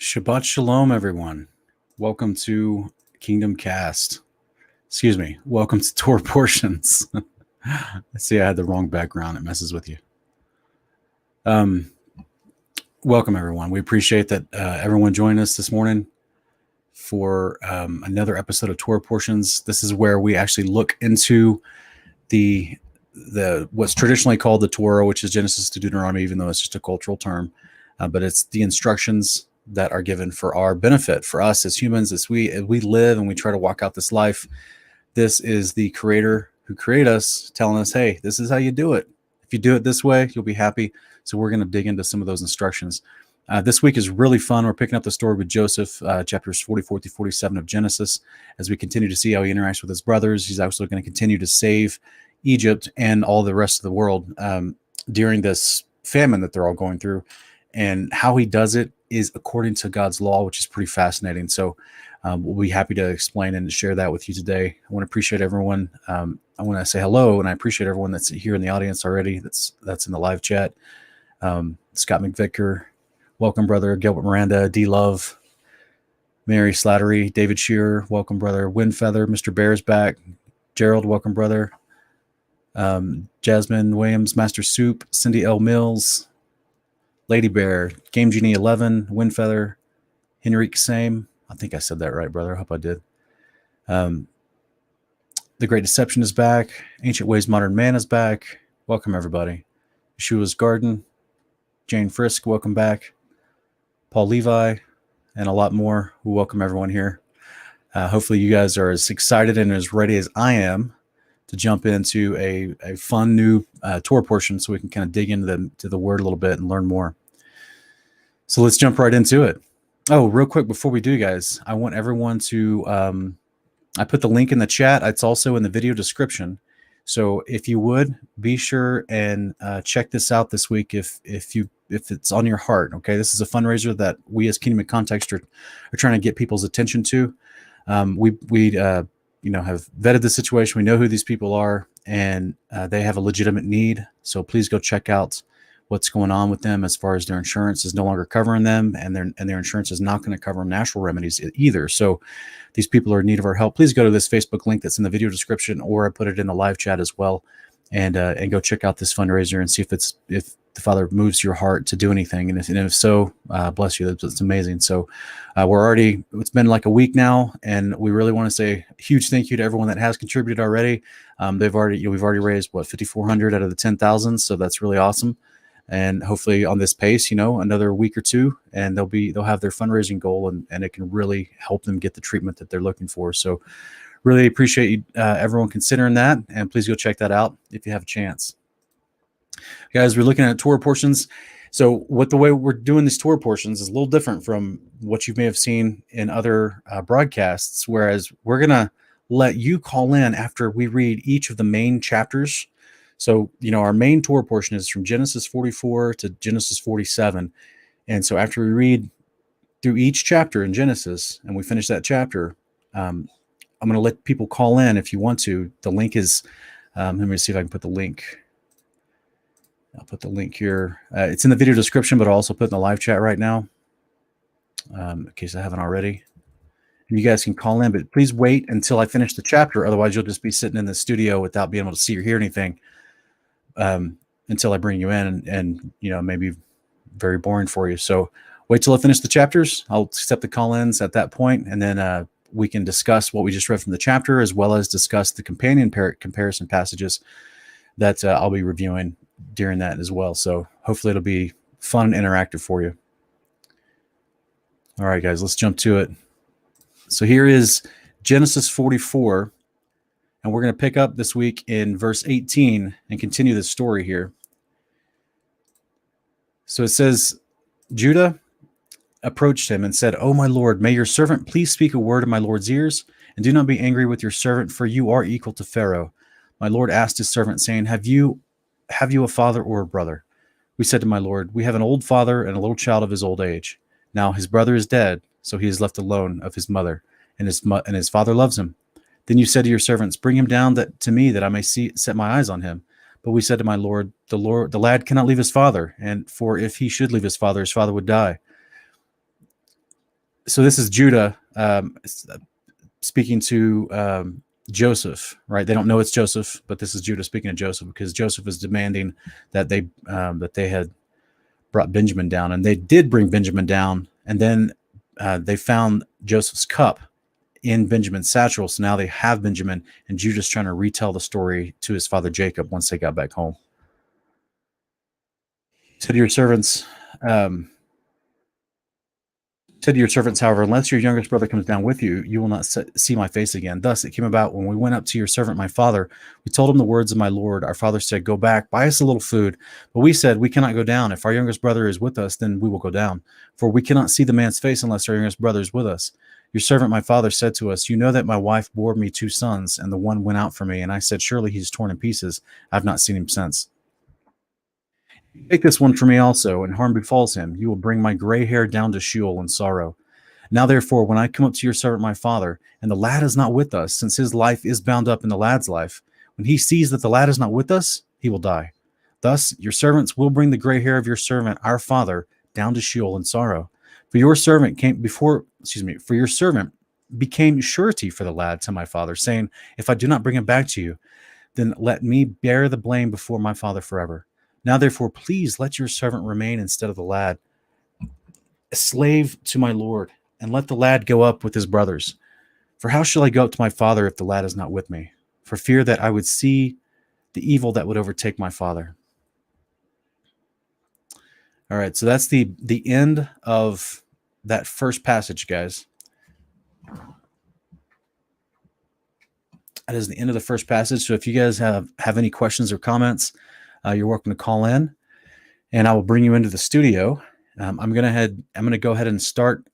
Shabbat Shalom, everyone. Welcome to Kingdom Cast. Excuse me. Welcome to Torah Portions. I see I had the wrong background. It messes with you. Welcome, everyone. We appreciate that everyone joined us this morning for another episode of Torah Portions. This is where we actually look into the what's traditionally called the Torah, which is Genesis to Deuteronomy, even though it's just a cultural term. But it's the instructions that are given for our benefit, for us as humans, as we live and we try to walk out this life. This is the Creator who created us telling us, hey, this is how you do it. If you do it this way, you'll be happy. So we're going to dig into some of those instructions. This week is really fun. We're picking up the story with Joseph, chapters 44 through 47 of Genesis, as we continue to see how he interacts with his brothers. He's also going to continue to save Egypt and all the rest of the world during this famine that they're all going through. And how he does it is according to God's law, which is pretty fascinating. So we'll be happy to explain and share that with you today. I want to appreciate everyone. I want to say hello, and I appreciate everyone that's here in the audience already. That's in the live chat. Scott McVicker, welcome, brother. Gilbert Miranda, D Love, Mary Slattery, David Shearer, welcome, brother. Windfeather, Mr. Bear's back. Gerald, welcome, brother. Jasmine Williams, Master Soup, Cindy L. Mills, Lady Bear, Game Genie 11, Windfeather, Henrique Same. I think I said that right, brother. I hope I did. The Great Deception is back. Ancient Ways Modern Man is back. Welcome, everybody. Yeshua's Garden, Jane Frisk, welcome back. Paul Levi, and a lot more. We welcome everyone here. Hopefully you guys are as excited and as ready as I am to jump into a fun new Torah portion so we can kind of dig into the word a little bit and learn more. So let's jump right into it. Oh, real quick before we do, guys, I want everyone to, I put the link in the chat. It's also in the video description. So if you would, be sure and check this out this week if it's on your heart. Okay, this is a fundraiser that we as Kingdom of Context are trying to get people's attention to. We have vetted the situation. We know who these people are, and they have a legitimate need. So please go check out what's going on with them as far as their insurance is no longer covering them, and their insurance is not going to cover natural remedies either. So these people are in need of our help. Please go to this Facebook link that's in the video description, or I put it in the live chat as well, and go check out this fundraiser and see if the Father moves your heart to do anything. And if so, bless you. That's amazing. So it's been like a week now, and we really want to say a huge thank you to everyone that has contributed already. We've already raised $5,400 out of the 10,000. So that's really awesome. And hopefully on this pace, another week or two, and they'll have their fundraising goal, and it can really help them get the treatment that they're looking for. So really appreciate you, everyone considering that. And please go check that out if you have a chance. Guys, we're looking at Torah portions. So the way we're doing these Torah portions is a little different from what you may have seen in other broadcasts, whereas we're going to let you call in after we read each of the main chapters. So, our main Torah portion is from Genesis 44 to Genesis 47. And so after we read through each chapter in Genesis and we finish that chapter, I'm going to let people call in if you want to. The link is, let me see if I can put the link. I'll put the link here. It's in the video description, but I'll also put in the live chat right now, in case I haven't already. And you guys can call in, but please wait until I finish the chapter. Otherwise, you'll just be sitting in the studio without being able to see or hear anything until I bring you in, and maybe very boring for you. So wait till I finish the chapters. I'll accept the call-ins at that point, and then we can discuss what we just read from the chapter, as well as discuss the companion comparison passages that I'll be reviewing during that as well. So hopefully it'll be fun and interactive for you. All right, guys, let's jump to it. So here is Genesis 44, and we're going to pick up this week in verse 18 and continue the story here. So it says, Judah approached him and said, "Oh, my Lord, may your servant please speak a word in my Lord's ears, and do not be angry with your servant, for you are equal to Pharaoh." My Lord asked his servant, saying, Have you a father or a brother? We said to my Lord, We have an old father and a little child of his old age. Now his brother is dead, so he is left alone of his mother, and his father loves him. Then you said to your servants, Bring him down to me, that I may set my eyes on him. But we said to my Lord, the lad cannot leave his father, and for if he should leave his father would die. So this is Judah speaking to Joseph, right? They don't know it's Joseph, but this is Judah speaking to Joseph, because Joseph is demanding that they had brought Benjamin down, and they did bring Benjamin down, and then they found Joseph's cup in Benjamin's satchel. So now they have Benjamin, and Judah's trying to retell the story to his father Jacob once they got back home. Said to your servants, however, unless your youngest brother comes down with you, you will not see my face again. Thus it came about, when we went up to your servant my father, we told him the words of my lord. Our father said, go back, buy us a little food. But we said, we cannot go down. If our youngest brother is with us, then we will go down. For we cannot see the man's face unless our youngest brother is with us. Your servant my father said to us, you know that my wife bore me 2 sons, and the one went out for me. And I said, surely he's torn in pieces. I've not seen him since. Take this one for me also, and harm befalls him. You will bring my gray hair down to Sheol in sorrow. Now, therefore, when I come up to your servant my father, and the lad is not with us, since his life is bound up in the lad's life, when he sees that the lad is not with us, he will die. Thus, your servants will bring the gray hair of your servant, our father, down to Sheol in sorrow. For your servant became surety for the lad to my father, saying, if I do not bring him back to you, then let me bear the blame before my father forever. Now, therefore, please let your servant remain instead of the lad, a slave to my lord, and let the lad go up with his brothers. For how shall I go up to my father if the lad is not with me? For fear that I would see the evil that would overtake my father. All right, so that's the end of that first passage, guys. That is the end of the first passage. So if you guys have any questions or comments, you're welcome to call in, and I will bring you into the studio. I'm going to go ahead and start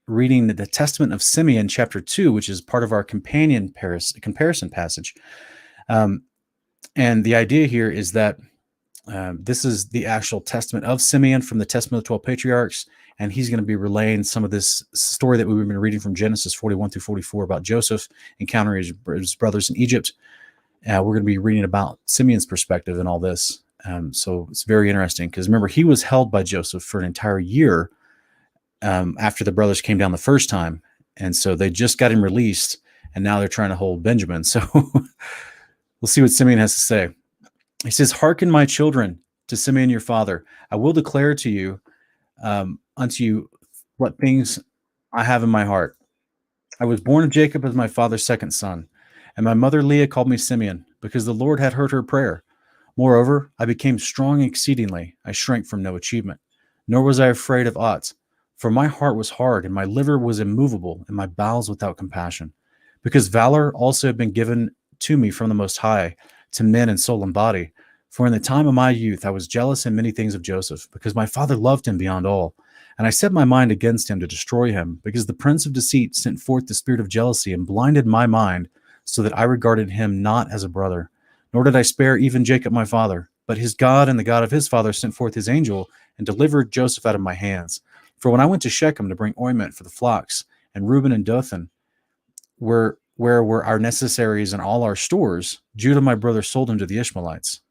reading the Testament of Simeon, chapter 2, which is part of our comparison passage. And the idea here is that this is the actual testament of Simeon from the Testament of the 12 Patriarchs, and he's going to be relaying some of this story that we've been reading from Genesis 41 through 44 about Joseph encountering his brothers in Egypt. We're going to be reading about Simeon's perspective in all this. So it's very interesting, because remember, he was held by Joseph for an entire year after the brothers came down the first time. And so they just got him released, and now they're trying to hold Benjamin. So we'll see what Simeon has to say. He says, hearken, my children, to Simeon your father. I will declare to you, unto you, what things I have in my heart. I was born of Jacob as my father's second son, and my mother Leah called me Simeon, because the Lord had heard her prayer. Moreover, I became strong exceedingly. I shrank from no achievement, nor was I afraid of aught. For my heart was hard, and my liver was immovable, and my bowels without compassion. Because valor also had been given to me from the Most High, to men in soul and body. For in the time of my youth I was jealous in many things of Joseph, because my father loved him beyond all. And I set my mind against him to destroy him, because the prince of deceit sent forth the spirit of jealousy and blinded my mind, so that I regarded him not as a brother. Nor did I spare even Jacob my father, but his God and the God of his father sent forth his angel and delivered Joseph out of my hands. For when I went to Shechem to bring ointment for the flocks, and Reuben and Dothan, where were our necessaries and all our stores, Judah my brother sold him to the Ishmaelites.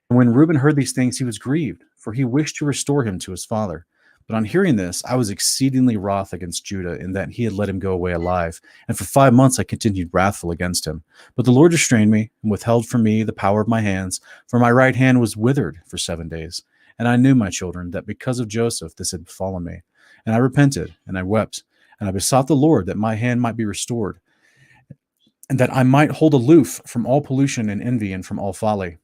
And when Reuben heard these things, he was grieved, for he wished to restore him to his father. But on hearing this, I was exceedingly wroth against Judah, in that he had let him go away alive. And for 5 months I continued wrathful against him. But the Lord restrained me, and withheld from me the power of my hands, for my right hand was withered for 7 days. And I knew, my children, that because of Joseph this had befallen me. And I repented, and I wept, and I besought the Lord that my hand might be restored, and that I might hold aloof from all pollution and envy, and from all folly.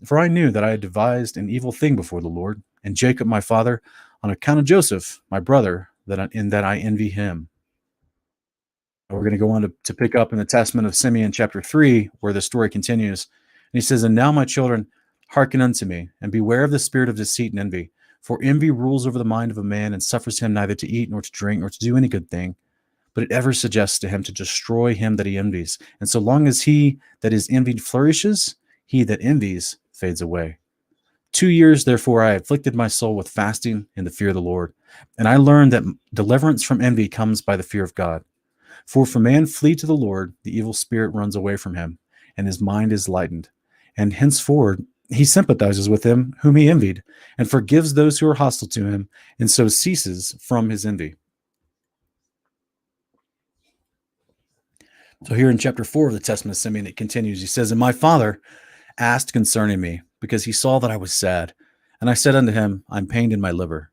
For I knew that I had devised an evil thing before the Lord, and Jacob my father, on account of Joseph, my brother, in that I envy him. We're going to go on to pick up in the Testament of Simeon, chapter 3, where the story continues. And he says, and now, my children, hearken unto me, and beware of the spirit of deceit and envy. For envy rules over the mind of a man, and suffers him neither to eat, nor to drink, nor to do any good thing. But it ever suggests to him to destroy him that he envies. And so long as he that is envied flourishes, he that envies fades away. 2 years, therefore, I afflicted my soul with fasting and the fear of the Lord. And I learned that deliverance from envy comes by the fear of God. For if a man flee to the Lord, the evil spirit runs away from him, and his mind is lightened. And henceforward he sympathizes with them whom he envied, and forgives those who are hostile to him, and so ceases from his envy. So here in chapter 4 of the Testament of Simeon, it continues. He says, "And my father asked concerning me, because he saw that I was sad. And I said unto him, I'm pained in my liver.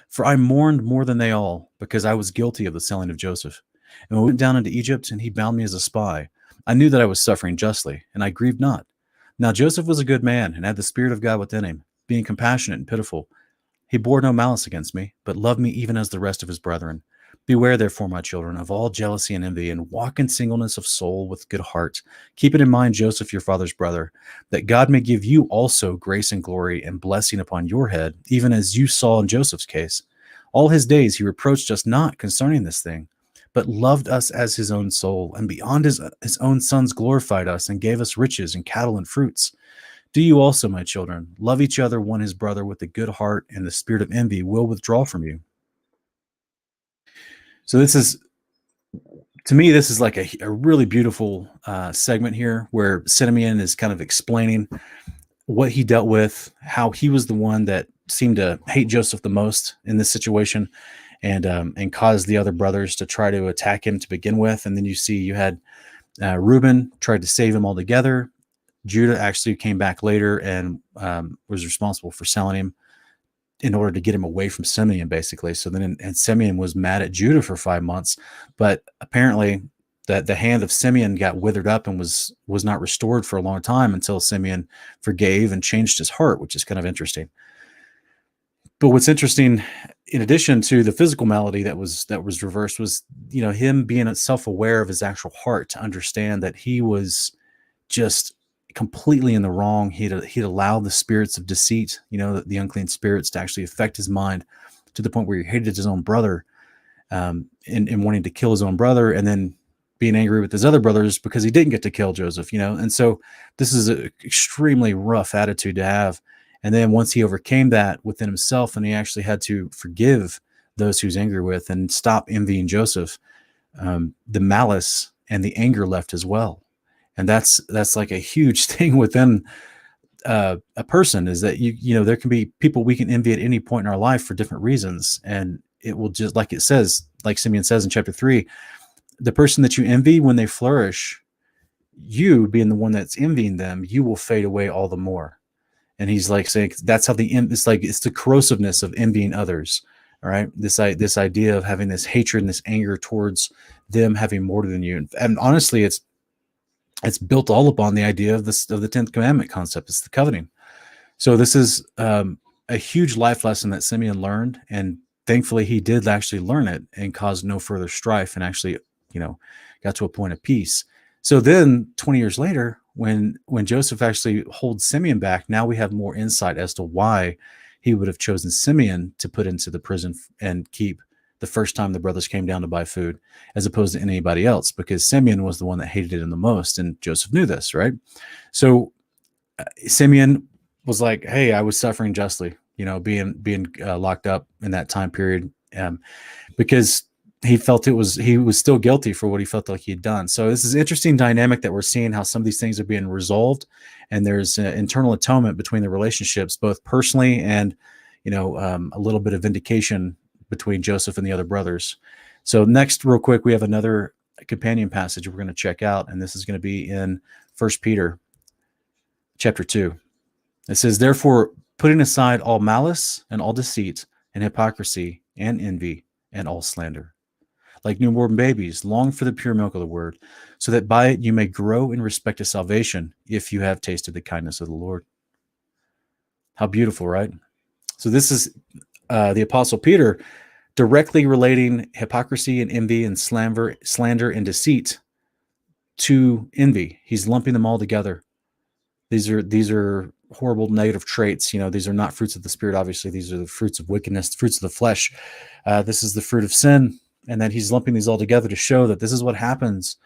For I mourned more than they all, because I was guilty of the selling of Joseph. And we went down into Egypt, and he bound me as a spy. I knew that I was suffering justly, and I grieved not. Now Joseph was a good man, and had the Spirit of God within him, being compassionate and pitiful. He bore no malice against me, but loved me even as the rest of his brethren. Beware, therefore, my children, of all jealousy and envy, and walk in singleness of soul with good heart. Keep it in mind, Joseph, your father's brother, that God may give you also grace and glory and blessing upon your head, even as you saw in Joseph's case. All his days he reproached us not concerning this thing, but loved us as his own soul, and beyond his own sons glorified us, and gave us riches and cattle and fruits. Do you also, my children, love each other one his brother with a good heart, and the spirit of envy will withdraw from you." So this is, to me, this is like a really beautiful segment here where Simeon is kind of explaining what he dealt with, how he was the one that seemed to hate Joseph the most in this situation, and caused the other brothers to try to attack him to begin with. And then you had Reuben tried to save him altogether. Judah actually came back later and was responsible for selling him in order to get him away from Simeon, basically. So then, and Simeon was mad at Judah for 5 months, but apparently the hand of Simeon got withered up and was not restored for a long time until Simeon forgave and changed his heart, which is kind of interesting. But what's interesting, in addition to the physical malady that was reversed, was him being self-aware of his actual heart, to understand that he was just completely in the wrong. He'd allowed the spirits of deceit, the unclean spirits, to actually affect his mind to the point where he hated his own brother, and wanting to kill his own brother, and then being angry with his other brothers because he didn't get to kill Joseph, And so this is an extremely rough attitude to have. And then once he overcame that within himself, and he actually had to forgive those he was angry with and stop envying Joseph, the malice and the anger left as well. And that's like a huge thing within a person, is that there can be people we can envy at any point in our life for different reasons, and it will just, like it says, like Simeon says in chapter 3, the person that you envy, when they flourish, you being the one that's envying them, you will fade away all the more. And he's like saying that's how it's the corrosiveness of envying others. All right, this idea of having this hatred and this anger towards them having more than you, and honestly, it's built all upon the idea of the 10th commandment concept. It's the coveting. So this is a huge life lesson that Simeon learned, and thankfully he did actually learn it and caused no further strife, and actually, got to a point of peace. So then 20 years later, when Joseph actually holds Simeon back, now we have more insight as to why he would have chosen Simeon to put into the prison and keep the first time the brothers came down to buy food, as opposed to anybody else, because Simeon was the one that hated him the most, and Joseph knew this, right? So Simeon was like, hey, I was suffering justly, being locked up in that time period, because he felt he was still guilty for what he felt like he had done. So this is an interesting dynamic that we're seeing, how some of these things are being resolved, and there's internal atonement between the relationships, both personally and a little bit of vindication between Joseph and the other brothers. So next, real quick, we have another companion passage we're going to check out, and this is going to be in 1 Peter chapter 2. It says, "Therefore, putting aside all malice and all deceit and hypocrisy and envy and all slander, like newborn babies, long for the pure milk of the word, so that by it you may grow in respect to salvation, if you have tasted the kindness of the Lord." How beautiful, right? So this is the Apostle Peter directly relating hypocrisy and envy and slander and deceit to envy. He's lumping them all together. These are horrible negative traits. These are not fruits of the Spirit. Obviously, these are the fruits of wickedness, fruits of the flesh. This is the fruit of sin. And then he's lumping these all together to show that this is what happens.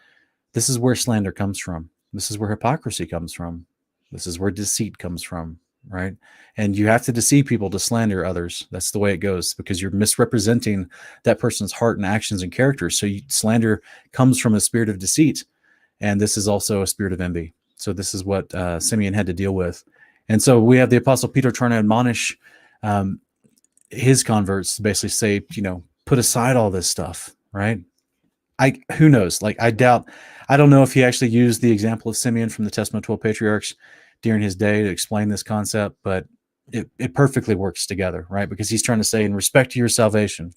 This is where slander comes from. This is where hypocrisy comes from. This is where deceit comes from, right? And you have to deceive people to slander others. That's the way it goes, because you're misrepresenting that person's heart and actions and character. So slander comes from a spirit of deceit. And this is also a spirit of envy. So this is what Simeon had to deal with. And so we have the Apostle Peter trying to admonish his converts to basically say, put aside all this stuff, right? who knows? Like, I don't know if he actually used the example of Simeon from the Testament of 12 Patriarchs during his day to explain this concept, but it perfectly works together, right? Because he's trying to say, in respect to your salvation,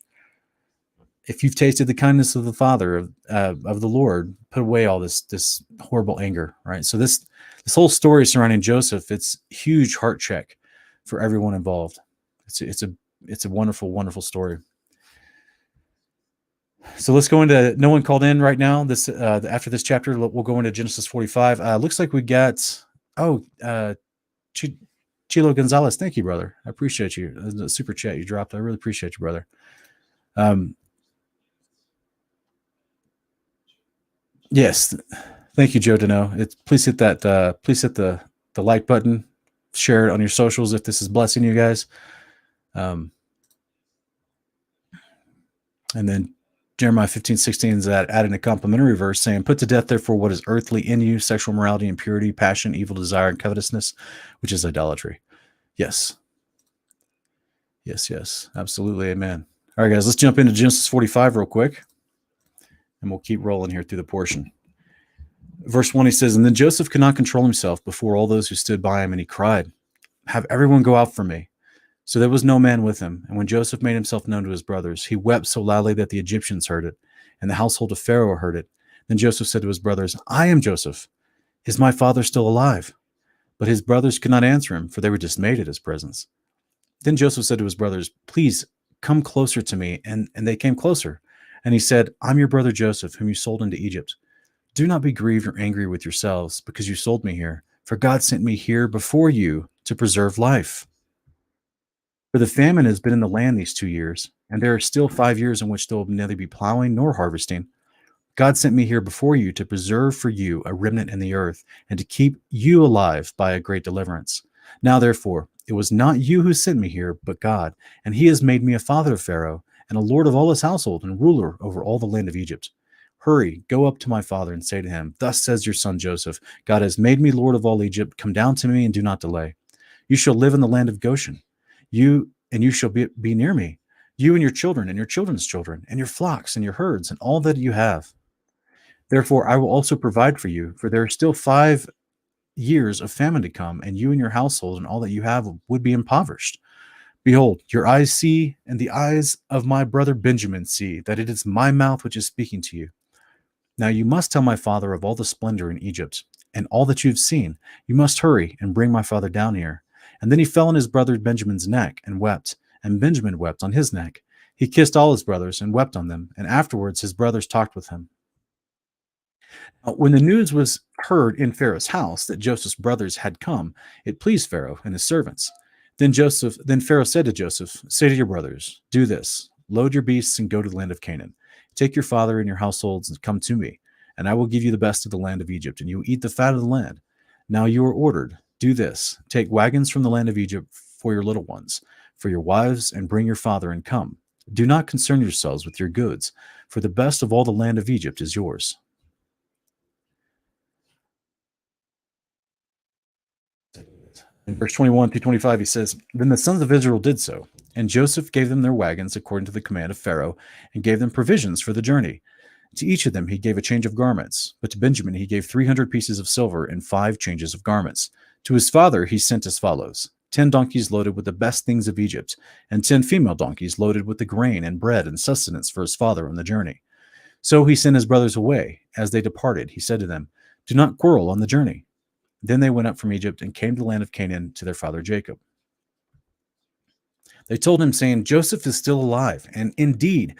if you've tasted the kindness of the Father, of the Lord, put away all this horrible anger, right? So this whole story surrounding Joseph, it's a huge heart check for everyone involved. It's a wonderful, wonderful story. So let's go into, no one called in right now. This after this chapter, we'll go into Genesis 45. Looks like we got Chilo Gonzalez. Thank you, brother. I appreciate you. The super chat you dropped. I really appreciate you, brother. Yes, thank you, Joe Dano. Please hit that. Please hit the like button. Share it on your socials if this is blessing you guys. And then Jeremiah 15:16 is adding a complimentary verse saying, "Put to death, therefore, what is earthly in you: sexual morality, impurity, passion, evil desire, and covetousness, which is idolatry." Yes. Yes. Absolutely. Amen. All right, guys, let's jump into Genesis 45 real quick, and we'll keep rolling here through the portion. Verse 1, he says, "And then Joseph could not control himself before all those who stood by him, and he cried, 'Have everyone go out from me.' So there was no man with him. And when Joseph made himself known to his brothers, he wept so loudly that the Egyptians heard it, and the household of Pharaoh heard it. Then Joseph said to his brothers, 'I am Joseph. Is my father still alive?' But his brothers could not answer him, for they were dismayed at his presence. Then Joseph said to his brothers, 'Please come closer to me.' And they came closer. And he said, 'I'm your brother Joseph, whom you sold into Egypt. Do not be grieved or angry with yourselves because you sold me here, for God sent me here before you to preserve life. For the famine has been in the land these 2 years, and there are still 5 years in which there will neither be plowing nor harvesting. God sent me here before you to preserve for you a remnant in the earth, and to keep you alive by a great deliverance. Now, therefore, it was not you who sent me here, but God, and he has made me a father of Pharaoh, and a lord of all his household, and ruler over all the land of Egypt. Hurry, go up to my father and say to him, 'Thus says your son Joseph, God has made me lord of all Egypt. Come down to me and do not delay. You shall live in the land of Goshen. You shall be near me, you and your children and your children's children, and your flocks and your herds, and all that you have. Therefore I will also provide for you, for there are still 5 years of famine to come, and you and your household and all that you have would be impoverished. Behold, your eyes see, and the eyes of my brother Benjamin see, that it is my mouth which is speaking to you. Now you must tell my father of all the splendor in Egypt, and all that you have seen. You must hurry and bring my father down here.' And then he fell on his brother Benjamin's neck and wept, and Benjamin wept on his neck. He kissed all his brothers and wept on them, and afterwards his brothers talked with him. Now, when the news was heard in Pharaoh's house that Joseph's brothers had come, it pleased Pharaoh and his servants. Then Pharaoh said to Joseph, 'Say to your brothers, do this: load your beasts and go to the land of Canaan. Take your father and your households and come to me, and I will give you the best of the land of Egypt, and you will eat the fat of the land. Now you are ordered, do this: take wagons from the land of Egypt for your little ones, for your wives, and bring your father and come. Do not concern yourselves with your goods, for the best of all the land of Egypt is yours.'" In verse 21 through 25, he says, "Then the sons of Israel did so, and Joseph gave them their wagons according to the command of Pharaoh, and gave them provisions for the journey. To each of them he gave a change of garments, but to Benjamin he gave 300 pieces of silver and 5 changes of garments. To his father he sent as follows: 10 donkeys loaded with the best things of Egypt, and 10 female donkeys loaded with the grain and bread and sustenance for his father on the journey. So he sent his brothers away. As they departed, he said to them, 'Do not quarrel on the journey.' Then they went up from Egypt and came to the land of Canaan to their father Jacob. They told him, saying, 'Joseph is still alive, and indeed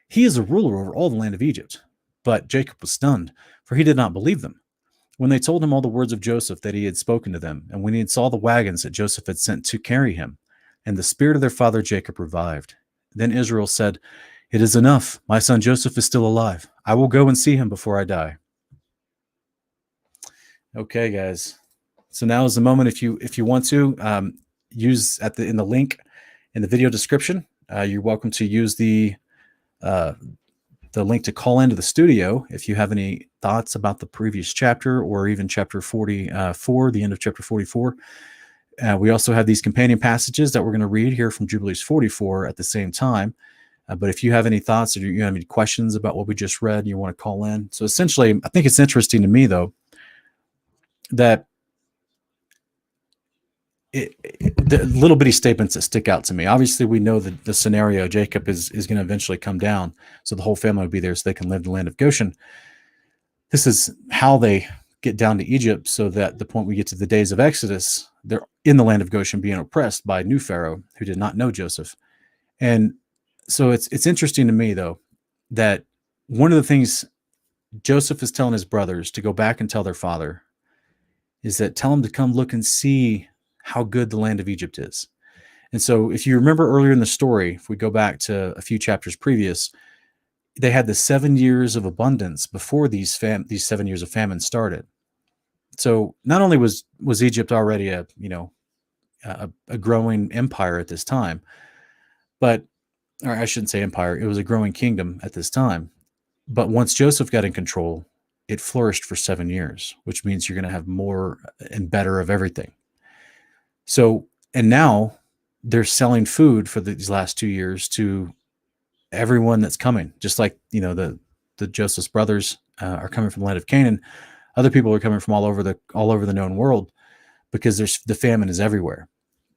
he is a ruler over all the land of Egypt.' But Jacob was stunned, for he did not believe them. When they told him all the words of Joseph that he had spoken to them, and when he saw the wagons that Joseph had sent to carry him, and the spirit of their father Jacob revived. Then Israel said, 'It is enough. My son Joseph is still alive. I will go and see him before I die.'" Okay, guys. So now is the moment. If you want to use in the link in the video description, you're welcome to use the link to call into the studio if you have any thoughts about the previous chapter, or even chapter 44, the end of chapter 44. We also have these companion passages that we're going to read here from Jubilees 44 at the same time. But if you have any thoughts or you have any questions about what we just read, you want to call in. So essentially, I think it's interesting to me, though, that the little bitty statements that stick out to me. Obviously, we know that the scenario, Jacob is going to eventually come down, so the whole family would be there so they can live in the land of Goshen. This is how they get down to Egypt, so that the point we get to the days of Exodus, they're in the land of Goshen being oppressed by a new Pharaoh who did not know Joseph. And so it's interesting to me, though, that one of the things Joseph is telling his brothers to go back and tell their father is that tell him to come look and see how good the land of Egypt is. And so if you remember earlier in the story, if we go back to a few chapters previous, they had the 7 years of abundance before these 7 years of famine started. So not only was Egypt already a growing empire at this time, but, or I shouldn't say empire, it was a growing kingdom at this time. But once Joseph got in control, it flourished for 7 years, which means you're going to have more and better of everything. So, and now they're selling food for these last 2 years to everyone that's coming, just like, the Joseph's brothers are coming from the land of Canaan. Other people are coming from all over the known world, because the famine is everywhere,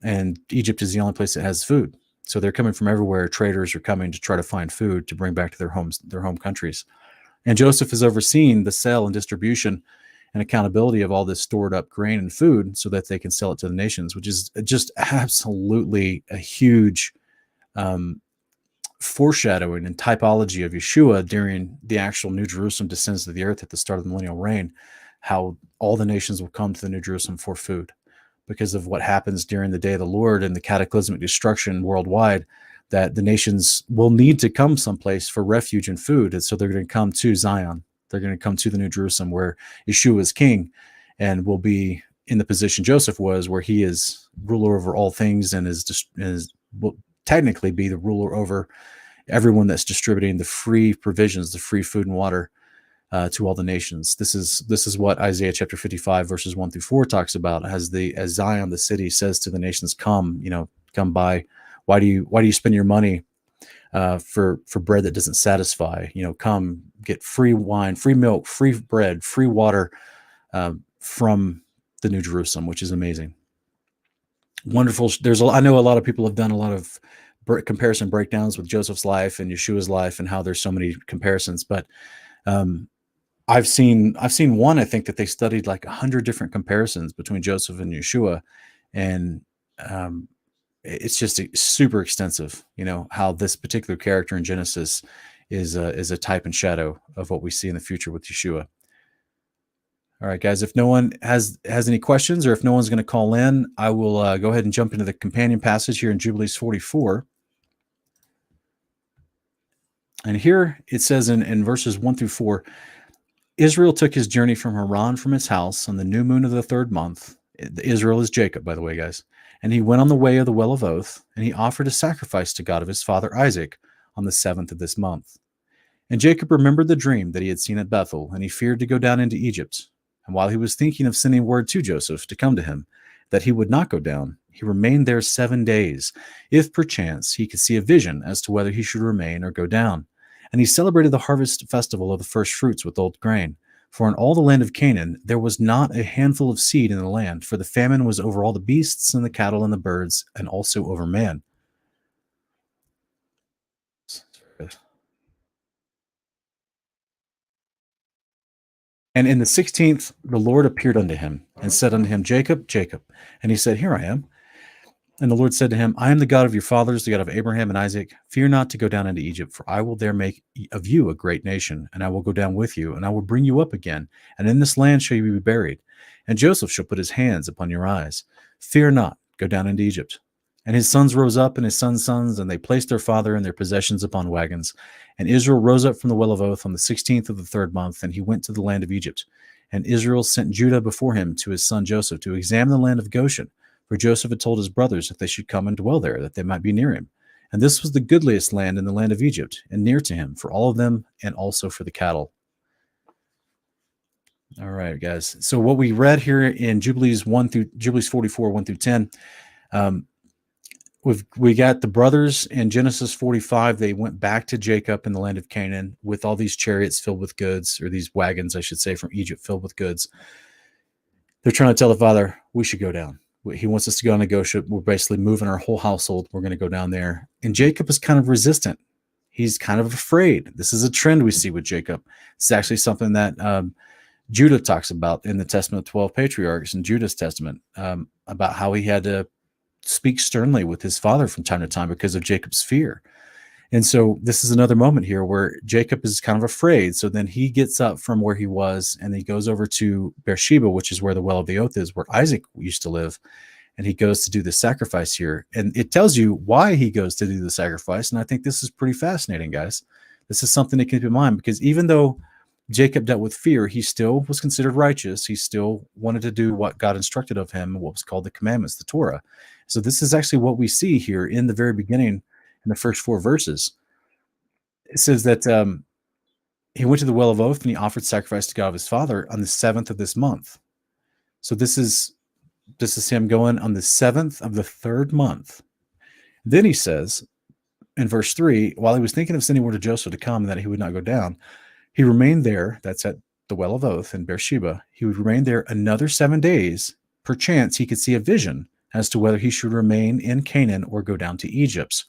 and Egypt is the only place that has food. So they're coming from everywhere. Traders are coming to try to find food to bring back to their home countries. And Joseph is overseeing the sale and distribution and accountability of all this stored up grain and food so that they can sell it to the nations, which is just absolutely a huge foreshadowing and typology of Yeshua during the actual New Jerusalem descends to the earth at the start of the millennial reign, how all the nations will come to the New Jerusalem for food because of what happens during the day of the Lord and the cataclysmic destruction worldwide, that the nations will need to come someplace for refuge and food. And so they're going to come to Zion. They're going to come to the New Jerusalem where Yeshua is king and will be in the position Joseph was, where he is ruler over all things and will technically be the ruler over everyone that's distributing the free provisions, the free food and water to all the nations. This is what Isaiah chapter 55 verses 1-4 talks about, as Zion, the city, says to the nations, come buy. Why do you spend your money for bread that doesn't satisfy? Come get free wine, free milk, free bread, free water from the New Jerusalem, which is amazing. Wonderful. I know a lot of people have done a lot of comparison breakdowns with Joseph's life and Yeshua's life and how there's so many comparisons, but I've seen one, I think, that they studied like 100 different comparisons between Joseph and Yeshua, and it's just super extensive, how this particular character in Genesis is a type and shadow of what we see in the future with Yeshua. All right, guys, if no one has any questions, or if no one's going to call in, I will go ahead and jump into the companion passage here in Jubilees 44. And here it says in verses 1-4, Israel took his journey from Haran from his house on the new moon of the 3rd month. Israel is Jacob, by the way, guys. And he went on the way of the well of oath, and he offered a sacrifice to God of his father Isaac on the 7th of this month. And Jacob remembered the dream that he had seen at Bethel, and he feared to go down into Egypt. And while he was thinking of sending word to Joseph to come to him, that he would not go down, he remained there 7 days, if perchance he could see a vision as to whether he should remain or go down. And he celebrated the harvest festival of the first fruits with old grain. For in all the land of Canaan there was not a handful of seed in the land, for the famine was over all the beasts and the cattle and the birds, and also over man. And in the 16th, the Lord appeared unto him and said unto him, Jacob, Jacob. And he said, Here I am. And the Lord said to him, I am the God of your fathers, the God of Abraham and Isaac. Fear not to go down into Egypt, for I will there make of you a great nation, and I will go down with you, and I will bring you up again, and in this land shall you be buried. And Joseph shall put his hands upon your eyes. Fear not, go down into Egypt. And his sons rose up, and his sons' sons, and they placed their father and their possessions upon wagons. And Israel rose up from the well of oath on the 16th of the 3rd month, and he went to the land of Egypt. And Israel sent Judah before him to his son Joseph to examine the land of Goshen. For Joseph had told his brothers that they should come and dwell there, that they might be near him. And this was the goodliest land in the land of Egypt, and near to him for all of them, and also for the cattle. All right, guys. So what we read here in Jubilees 44, 1-10, we got the brothers in Genesis 45. They went back to Jacob in the land of Canaan with all these chariots filled with goods, or these wagons, I should say, from Egypt filled with goods. They're trying to tell the father, we should go down. He wants us to go on a go ship. We're basically moving our whole household. We're going to go down there. And Jacob is kind of resistant. He's kind of afraid. This is a trend we see with Jacob. It's actually something that Judah talks about in the Testament of 12 Patriarchs in Judah's Testament, about how he had to speak sternly with his father from time to time because of Jacob's fear. And so this is another moment here where Jacob is kind of afraid. So then he gets up from where he was and he goes over to Beersheba, which is where the well of the oath is, where Isaac used to live. And he goes to do the sacrifice here. And it tells you why he goes to do the sacrifice. And I think this is pretty fascinating, guys. This is something to keep in mind, because even though Jacob dealt with fear, he still was considered righteous. He still wanted to do what God instructed of him, what was called the commandments, the Torah. So this is actually what we see here in the very beginning, in the first 4 verses. It says that he went to the well of oath and he offered sacrifice to God of his father on the 7th of this month. So this is him going on the 7th of the 3rd month. Then he says in verse 3, while he was thinking of sending word to Joseph to come and that he would not go down, he remained there. That's at the well of oath in Beersheba. He would remain there another 7 days. Perchance he could see a vision as to whether he should remain in Canaan or go down to Egypt.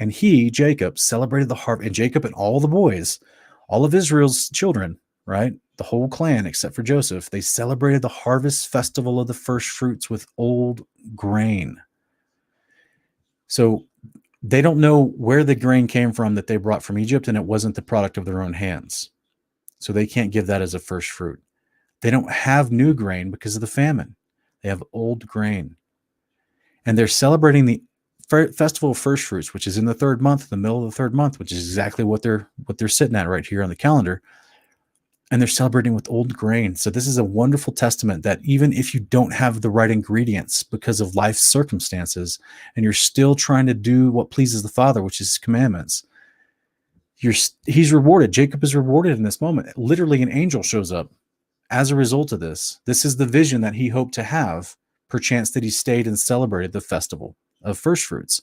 And he, Jacob, celebrated the harvest, and Jacob and all the boys, all of Israel's children, right? The whole clan, except for Joseph, they celebrated the harvest festival of the first fruits with old grain. So they don't know where the grain came from that they brought from Egypt, and it wasn't the product of their own hands. So they can't give that as a first fruit. They don't have new grain because of the famine. They have old grain. And they're celebrating the festival of first fruits, which is in the 3rd month, the middle of the 3rd month, which is exactly what they're sitting at right here on the calendar. And they're celebrating with old grain. So this is a wonderful testament that even if you don't have the right ingredients because of life's circumstances, and you're still trying to do what pleases the Father, which is his commandments, he's rewarded. Jacob is rewarded in this moment. Literally, an angel shows up as a result of this. This is the vision that he hoped to have, perchance that he stayed and celebrated the festival of first fruits.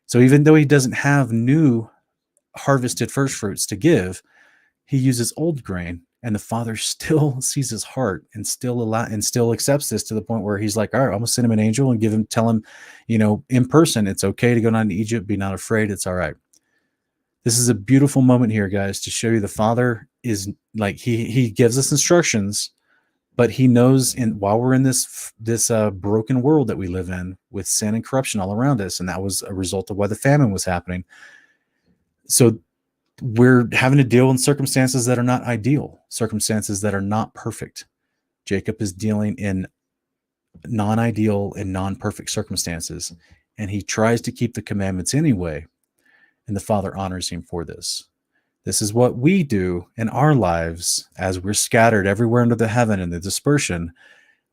So even though he doesn't have new harvested first fruits to give, he uses old grain, and the Father still sees his heart and still accepts this, to the point where he's like, all right, I'm going to send him an angel and tell him, in person, it's okay to go down to Egypt. Be not afraid. It's all right. This is a beautiful moment here, guys, to show you the Father is like, he gives us instructions, but he knows, while we're in this broken world that we live in with sin and corruption all around us, and that was a result of why the famine was happening. So we're having to deal in circumstances that are not ideal, circumstances that are not perfect. Jacob is dealing in non-ideal and non-perfect circumstances, and he tries to keep the commandments anyway, and the Father honors him for this. This is what we do in our lives as we're scattered everywhere under the heaven in the dispersion.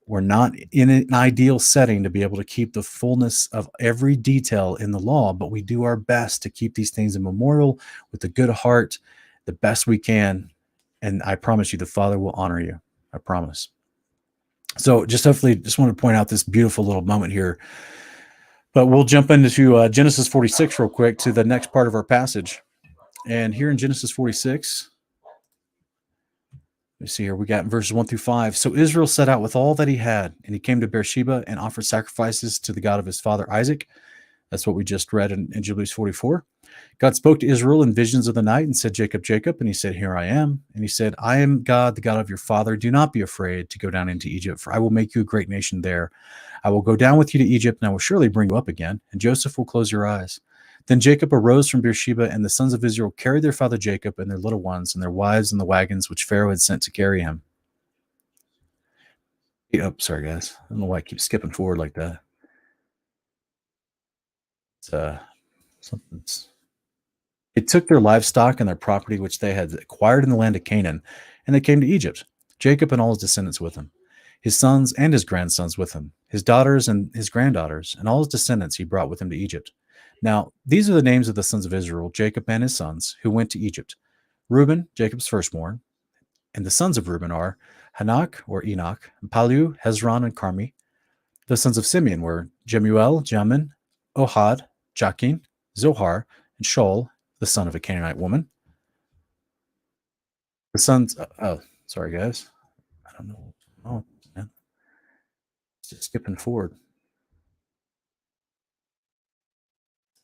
We're not in an ideal setting to be able to keep the fullness of every detail in the law, but we do our best to keep these things in memorial with a good heart, the best we can. And I promise you, the Father will honor you. I promise. So just want to point out this beautiful little moment here. But we'll jump into Genesis 46 real quick, to the next part of our passage. And here in Genesis 46, let me see here, we got verses 1 through 5. So Israel set out with all that he had, and he came to Beersheba and offered sacrifices to the God of his father Isaac. That's what we just read in Jubilees 44. God spoke to Israel in visions of the night and said, Jacob, Jacob. And he said, here I am. And he said, I am God, the God of your father. Do not be afraid to go down into Egypt, for I will make you a great nation there. I will go down with you to Egypt, and I will surely bring you up again, and Joseph will close your eyes. Then Jacob arose from Beersheba, and the sons of Israel carried their father Jacob and their little ones and their wives in the wagons which Pharaoh had sent to carry him. Oh, sorry, guys. I don't know why I keep skipping forward like that. It took their livestock and their property which they had acquired in the land of Canaan, and they came to Egypt, Jacob and all his descendants with him, his sons and his grandsons with him, his daughters and his granddaughters, and all his descendants he brought with him to Egypt. Now, these are the names of the sons of Israel, Jacob and his sons, who went to Egypt. Reuben, Jacob's firstborn, and the sons of Reuben are Hanok, or Enoch, Palu, Hezron, and Carmi. The sons of Simeon were Jemuel, Jamin, Ohad, Jachin, Zohar, and Shaul, the son of a Canaanite woman. The sons. Oh, sorry, guys. I don't know. Oh, man. Just skipping forward.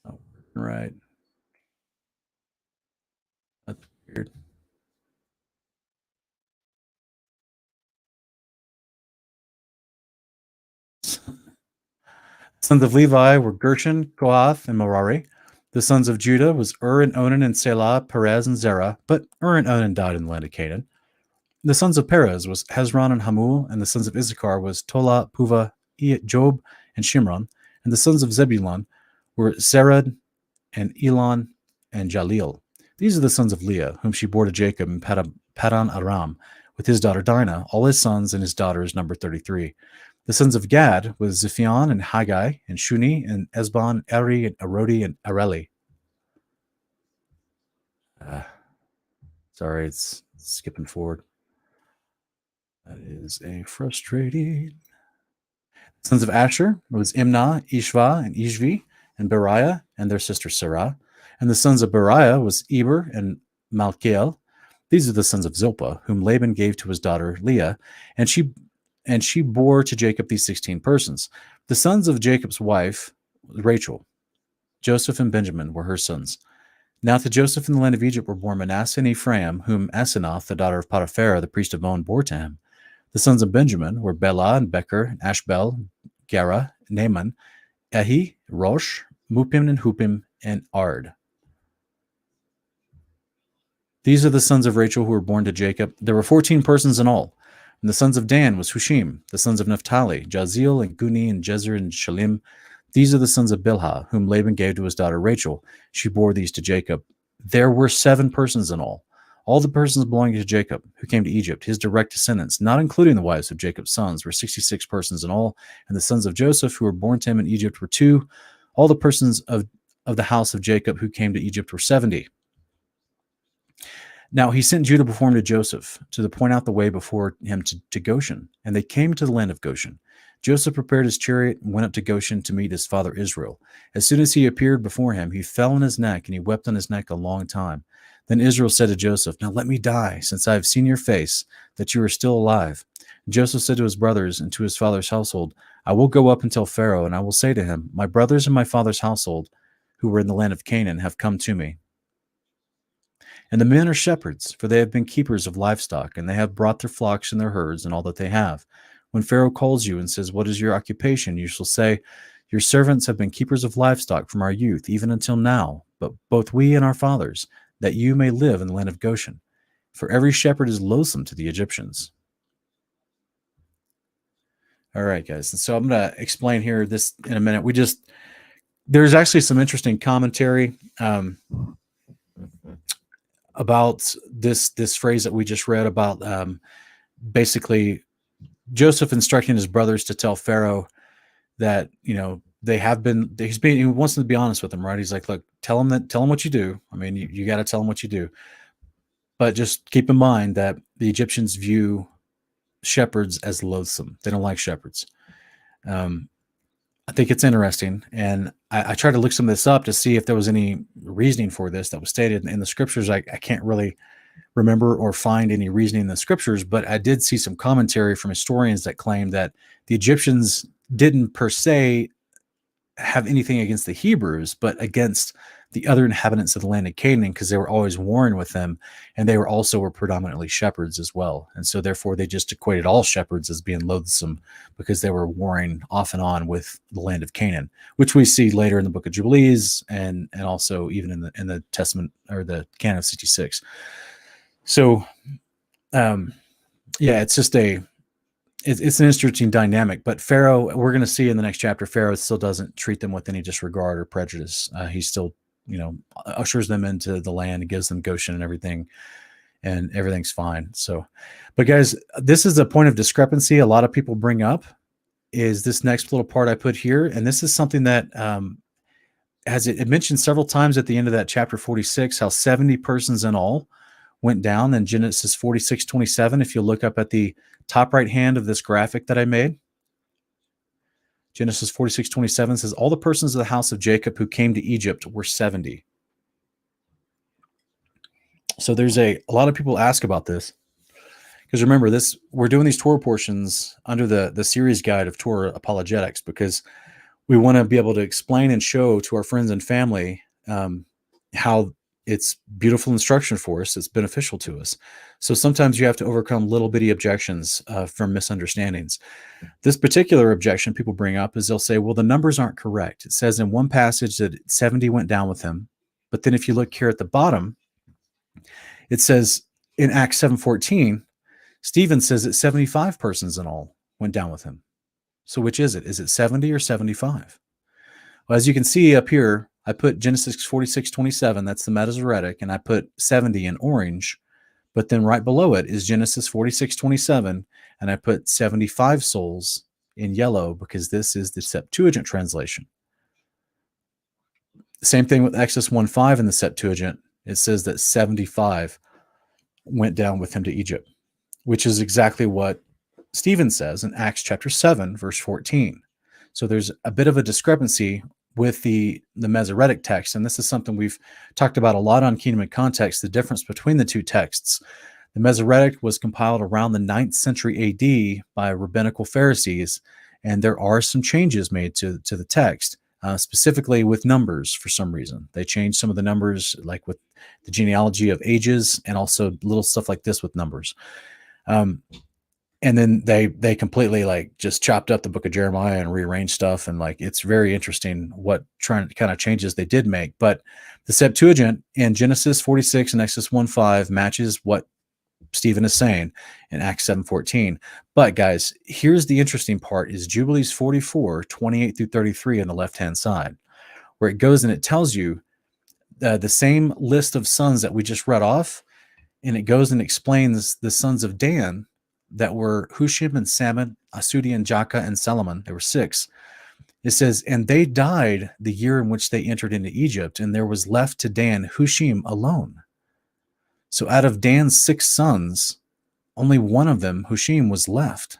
Oh, right. That's weird. Sons of Levi were Gershon, Kohath, and Merari. The sons of Judah was Ur and Onan and Selah, Perez and Zerah, but Ur and Onan died in the land of Canaan. The sons of Perez was Hezron and Hamul, and the sons of Issachar was Tola, Puva, Job, and Shimron. And the sons of Zebulun were Sered and Elon and Jaleel. These are the sons of Leah, whom she bore to Jacob in Paddan Aram, with his daughter Dinah, all his sons and his daughters, number 33. The sons of Gad was Ziphion and Haggai and Shuni and Esbon, Eri and Arodi and Areli. Sorry, it's skipping forward. That is a frustrating. Sons of Asher was Imnah, Ishva, and Ishvi, and Beriah, and their sister Sarah. And the sons of Beriah was Eber and Malkiel. These are the sons of Zilpah, whom Laban gave to his daughter Leah, and she bore to Jacob these 16 persons. The sons of Jacob's wife, Rachel, Joseph and Benjamin were her sons. Now to Joseph in the land of Egypt were born Manasseh and Ephraim, whom Asenath, the daughter of Potiphar, the priest of On, bore to him. The sons of Benjamin were Bela and Becher, and Ashbel, Gera, Naaman, Ehi, Rosh, Mupim and Hupim, and Ard. These are the sons of Rachel who were born to Jacob. There were 14 persons in all. And the sons of Dan was Hushim. The sons of Naphtali, Jaziel and Guni and Jezer and Shalim. These are the sons of Bilhah, whom Laban gave to his daughter Rachel. She bore these to Jacob. There were 7 persons in all. All the persons belonging to Jacob who came to Egypt, his direct descendants, not including the wives of Jacob's sons, were 66 persons in all. And the sons of Joseph who were born to him in Egypt were 2. All the persons of the house of Jacob who came to Egypt were 70. Now he sent Judah before him to Joseph, to point out the way before him to Goshen. And they came to the land of Goshen. Joseph prepared his chariot and went up to Goshen to meet his father Israel. As soon as he appeared before him, he fell on his neck, and he wept on his neck a long time. Then Israel said to Joseph, "Now let me die, since I have seen your face, that you are still alive." And Joseph said to his brothers and to his father's household, "I will go up and tell Pharaoh, and I will say to him, my brothers and my father's household, who were in the land of Canaan, have come to me. And the men are shepherds, for they have been keepers of livestock, and they have brought their flocks and their herds and all that they have. When Pharaoh calls you and says, 'What is your occupation?' you shall say, 'Your servants have been keepers of livestock from our youth, even until now, but both we and our fathers, that you may live in the land of Goshen. For every shepherd is loathsome to the Egyptians.'" All right, guys. And so I'm going to explain here this in a minute. There's actually some interesting commentary about this phrase that we just read about basically Joseph instructing his brothers to tell Pharaoh that, he wants them to be honest with him, right? He's like, look, tell him what you do. I mean, you got to tell him what you do. But just keep in mind that the Egyptians view shepherds as loathsome. They don't like shepherds. I think it's interesting. And I tried to look some of this up to see if there was any reasoning for this that was stated in the scriptures. I can't really remember or find any reasoning in the scriptures, but I did see some commentary from historians that claim that the Egyptians didn't per se have anything against the Hebrews, but against the other inhabitants of the land of Canaan, because they were always warring with them, and they were predominantly shepherds as well. And so therefore they just equated all shepherds as being loathsome because they were warring off and on with the land of Canaan, which we see later in the book of Jubilees and also even in the Testament or the Canon of 66. So it's just it's an interesting dynamic. But Pharaoh, we're going to see in the next chapter, Pharaoh still doesn't treat them with any disregard or prejudice. He still, ushers them into the land and gives them Goshen and everything, and everything's fine. So, but guys, this is a point of discrepancy a lot of people bring up, is this next little part I put here. And this is something that it mentioned several times at the end of that chapter 46, how 70 persons in all went down in Genesis 46:27. If you look up at the top right hand of this graphic that I made, Genesis 46:27 says, all the persons of the house of Jacob who came to Egypt were 70. So there's a lot of people ask about this. Because remember, we're doing these Torah portions under the series guide of Torah apologetics because we want to be able to explain and show to our friends and family how it's beautiful instruction for us. It's beneficial to us. So sometimes you have to overcome little bitty objections from misunderstandings. This particular objection people bring up is they'll say, well, the numbers aren't correct. It says in one passage that 70 went down with him. But then if you look here at the bottom, it says in Acts 7:14, Stephen says that 75 persons in all went down with him. So which is it? Is it 70 or 75? Well, as you can see up here, I put Genesis 46:27, that's the Masoretic, and I put 70 in orange, but then right below it is Genesis 46:27, and I put 75 souls in yellow because this is the Septuagint translation. Same thing with Exodus 1:5 in the Septuagint. It says that 75 went down with him to Egypt, which is exactly what Stephen says in Acts chapter 7, verse 14. So there's a bit of a discrepancy with the Masoretic text, and this is something we've talked about a lot on Kingdom and Context, the difference between the two texts. The Masoretic was compiled around the 9th century A.D. by rabbinical Pharisees, and there are some changes made to the text, specifically with numbers for some reason. They changed some of the numbers, like with the genealogy of ages, and also little stuff like this with numbers. And then they completely like just chopped up the book of Jeremiah and rearranged stuff. And like, it's very interesting what kind of changes they did make. But the Septuagint in Genesis 46 and Exodus 1:5 matches what Stephen is saying in Acts 7:14. But guys, here's the interesting part is Jubilees 44:28 through 33 on the left-hand side, where it goes and it tells you the same list of sons that we just read off. And it goes and explains the sons of Dan that were Hushim and Salmon, Asudi and Jaka and Solomon. There were 6. It says, and they died the year in which they entered into Egypt, and there was left to Dan Hushim alone. So out of Dan's 6 sons, only one of them, Hushim, was left.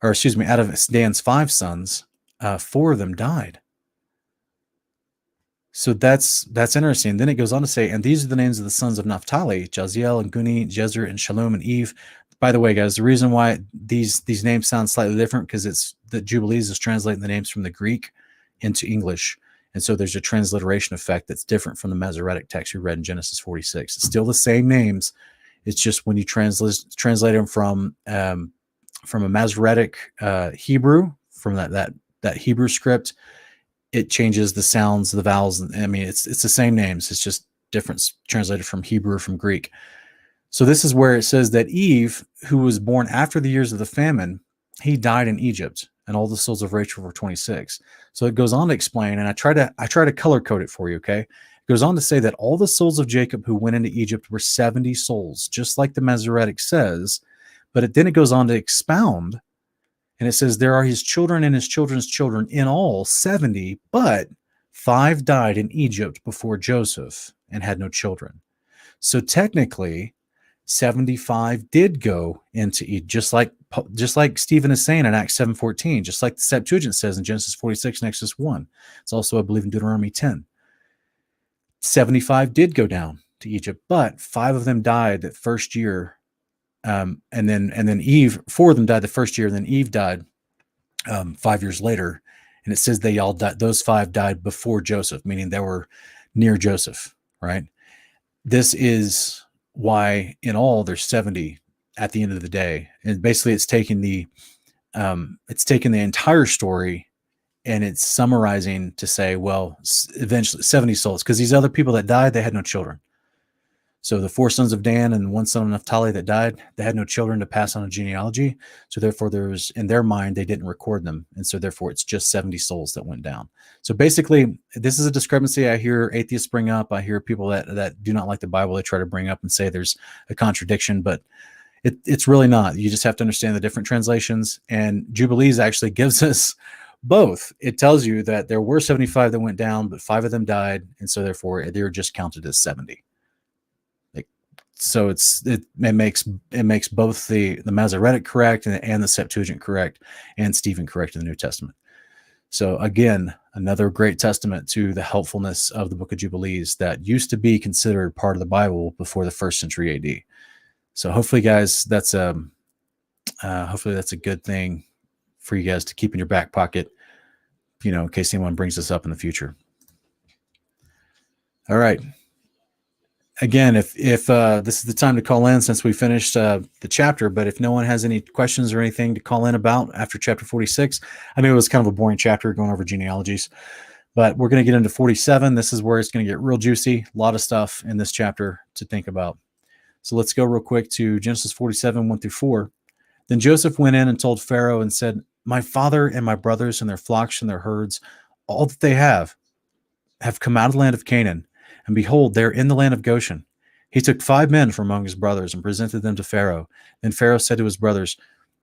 Or excuse me, out of Dan's 5 sons, 4 of them died. So that's interesting. Then it goes on to say, and these are the names of the sons of Naphtali, Jaziel and Guni, Jezer and Shalom and Eve. By the way, guys, the reason why these names sound slightly different because it's the Jubilees is translating the names from the Greek into English. And so there's a transliteration effect that's different from the Masoretic text we read in Genesis 46. It's still the same names. It's just when you translate them from a Masoretic Hebrew, from that Hebrew script, it changes the sounds, the vowels. I mean, it's the same names. It's just different translated from Hebrew or from Greek. So this is where it says that Eve, who was born after the years of the famine, he died in Egypt, and all the souls of Rachel were 26. So it goes on to explain, and I try to color code it for you, okay? It goes on to say that all the souls of Jacob who went into Egypt were 70 souls, just like the Masoretic says, but then it goes on to expound, and it says there are his children and his children's children, in all 70, but 5 died in Egypt before Joseph and had no children. So technically, 75 did go into Egypt, just like Stephen is saying in Acts 7:14, just like the Septuagint says in Genesis 46 and Exodus 1. It's also, I believe, in Deuteronomy 10. 75 did go down to Egypt, but 5 of them died that first year, and then Eve, 4 of them died the first year, and then Eve died 5 years later. And it says they all died; those 5 died before Joseph, meaning they were near Joseph, right? This is why in all there's 70 at the end of the day. And basically it's taking the entire story and it's summarizing to say, well, eventually 70 souls, because these other people that died, they had no children. So the 4 sons of Dan and 1 son of Naphtali that died, they had no children to pass on a genealogy. So therefore there's, in their mind, they didn't record them. And so therefore it's just 70 souls that went down. So basically this is a discrepancy I hear atheists bring up. I hear people that do not like the Bible, they try to bring up and say there's a contradiction, but it's really not. You just have to understand the different translations. And Jubilees actually gives us both. It tells you that there were 75 that went down, but 5 of them died. And so therefore they were just counted as 70. So it makes both the Masoretic correct and the Septuagint correct and Stephen correct in the New Testament. So again, another great testament to the helpfulness of the book of Jubilees that used to be considered part of the Bible before the first century AD. So hopefully, guys, that's a good thing for you guys to keep in your back pocket, in case anyone brings this up in the future. All right. Again, if this is the time to call in since we finished the chapter, but if no one has any questions or anything to call in about after chapter 46, I know it was kind of a boring chapter going over genealogies, but we're going to get into 47. This is where it's going to get real juicy. A lot of stuff in this chapter to think about. So let's go real quick to Genesis 47, 1-4. Then Joseph went in and told Pharaoh and said, "My father and my brothers and their flocks and their herds, all that they have come out of the land of Canaan. And behold, they're in the land of Goshen." He took 5 men from among his brothers and presented them to Pharaoh. Then Pharaoh said to his brothers,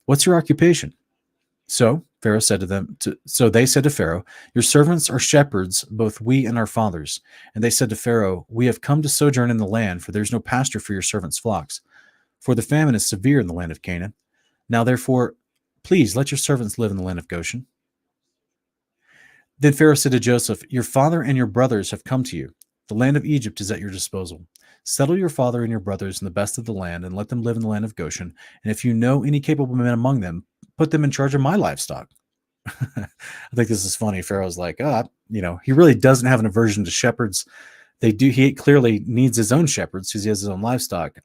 "What's your occupation?" So they said to Pharaoh, "Your servants are shepherds, both we and our fathers." And they said to Pharaoh, "We have come to sojourn in the land, for there's no pasture for your servants' flocks. For the famine is severe in the land of Canaan. Now therefore, please let your servants live in the land of Goshen." Then Pharaoh said to Joseph, "Your father and your brothers have come to you. The land of Egypt is at your disposal. Settle your father and your brothers in the best of the land, and let them live in the land of Goshen. And if you know any capable men among them, put them in charge of my livestock." I think this is funny. Pharaoh's like, he really doesn't have an aversion to shepherds. He clearly needs his own shepherds because he has his own livestock.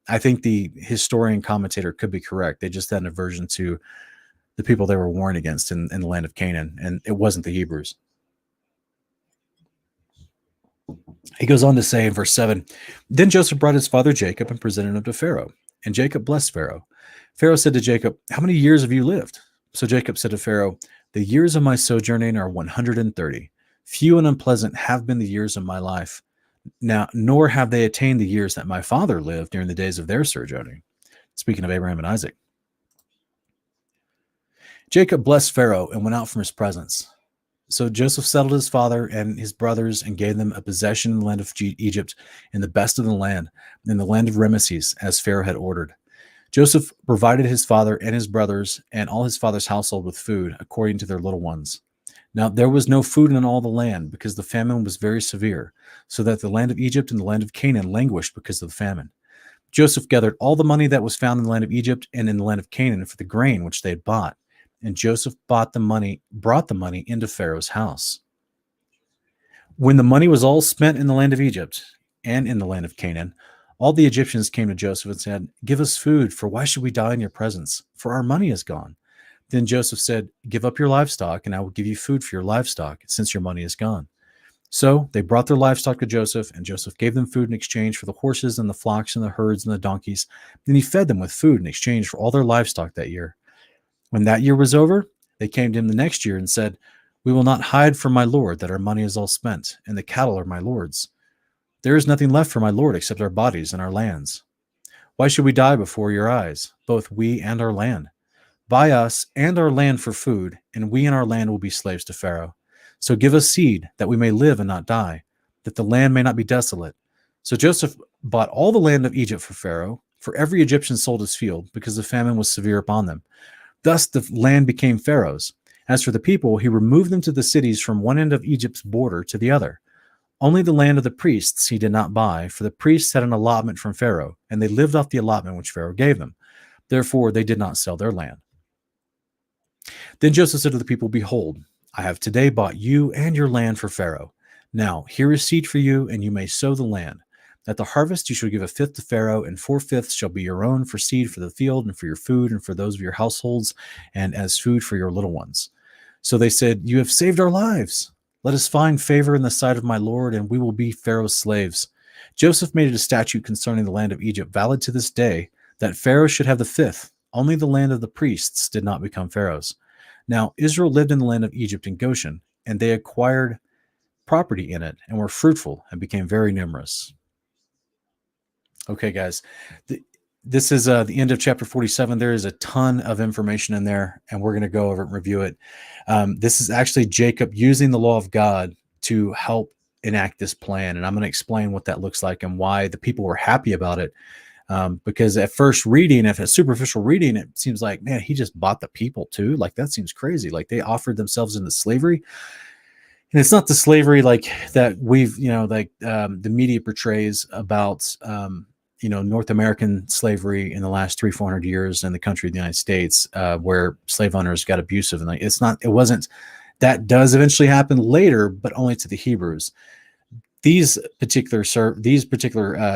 I think the historian commentator could be correct. They just had an aversion to the people they were warned against in the land of Canaan, and it wasn't the Hebrews. He goes on to say in verse 7, "Then Joseph brought his father Jacob and presented him to Pharaoh. And Jacob blessed Pharaoh. Pharaoh said to Jacob, 'How many years have you lived?' So Jacob said to Pharaoh, 'The years of my sojourning are 130. Few and unpleasant have been the years of my life. Now, nor have they attained the years that my father lived during the days of their sojourning.'" Speaking of Abraham and Isaac. Jacob blessed Pharaoh and went out from his presence. So Joseph settled his father and his brothers and gave them a possession in the land of Egypt, in the best of the land, in the land of Rameses, as Pharaoh had ordered. Joseph provided his father and his brothers and all his father's household with food, according to their little ones. Now there was no food in all the land, because the famine was very severe, so that the land of Egypt and the land of Canaan languished because of the famine. Joseph gathered all the money that was found in the land of Egypt and in the land of Canaan for the grain which they had bought. And Joseph brought the money into Pharaoh's house. When the money was all spent in the land of Egypt and in the land of Canaan, all the Egyptians came to Joseph and said, "Give us food, for why should we die in your presence? For our money is gone." Then Joseph said, "Give up your livestock, and I will give you food for your livestock, since your money is gone." So they brought their livestock to Joseph, and Joseph gave them food in exchange for the horses and the flocks and the herds and the donkeys. Then he fed them with food in exchange for all their livestock that year. When that year was over, they came to him the next year and said, "We will not hide from my lord that our money is all spent, and the cattle are my lord's. There is nothing left for my lord except our bodies and our lands. Why should we die before your eyes, both we and our land? Buy us and our land for food, and we and our land will be slaves to Pharaoh. So give us seed, that we may live and not die, that the land may not be desolate." So Joseph bought all the land of Egypt for Pharaoh, for every Egyptian sold his field, because the famine was severe upon them. Thus the land became Pharaoh's. As for the people, he removed them to the cities from one end of Egypt's border to the other. Only the land of the priests he did not buy, for the priests had an allotment from Pharaoh, and they lived off the allotment which Pharaoh gave them. Therefore they did not sell their land. Then Joseph said to the people, "Behold, I have today bought you and your land for Pharaoh. Now here is seed for you, and you may sow the land. At the harvest you shall give 1/5 to Pharaoh, and 4/5 shall be your own for seed for the field, and for your food, and for those of your households, and as food for your little ones." So they said, "You have saved our lives. Let us find favor in the sight of my lord, and we will be Pharaoh's slaves." Joseph made it a statute concerning the land of Egypt, valid to this day, that Pharaoh should have the 1/5. Only the land of the priests did not become Pharaoh's. Now Israel lived in the land of Egypt in Goshen, and they acquired property in it, and were fruitful, and became very numerous. Okay, guys, this is the end of chapter 47. There is a ton of information in there, and we're going to go over and review it. This is actually Jacob using the law of God to help enact this plan, and I'm going to explain what that looks like and why the people were happy about it. Because at first reading, if a superficial reading, it seems like, man, he just bought the people too. Like that seems crazy. Like they offered themselves into slavery. And it's not the slavery like that we've, the media portrays about, North American slavery in the last 300-400 years in the country of the United States, where slave owners got abusive. And like, it wasn't, that does eventually happen later, but only to the Hebrews. These particular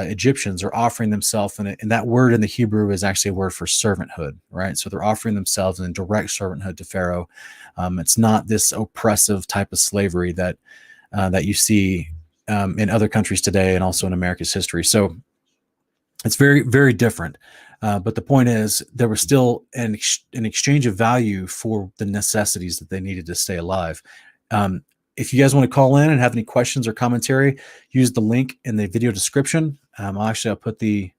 Egyptians are offering themselves, and that word in the Hebrew is actually a word for servanthood, right? So they're offering themselves in direct servanthood to Pharaoh. It's not this oppressive type of slavery that you see in other countries today and also in America's history. So it's very, very different. But the point is, there was still an exchange of value for the necessities that they needed to stay alive. If you guys want to call in and have any questions or commentary, use the link in the video description. I'll put the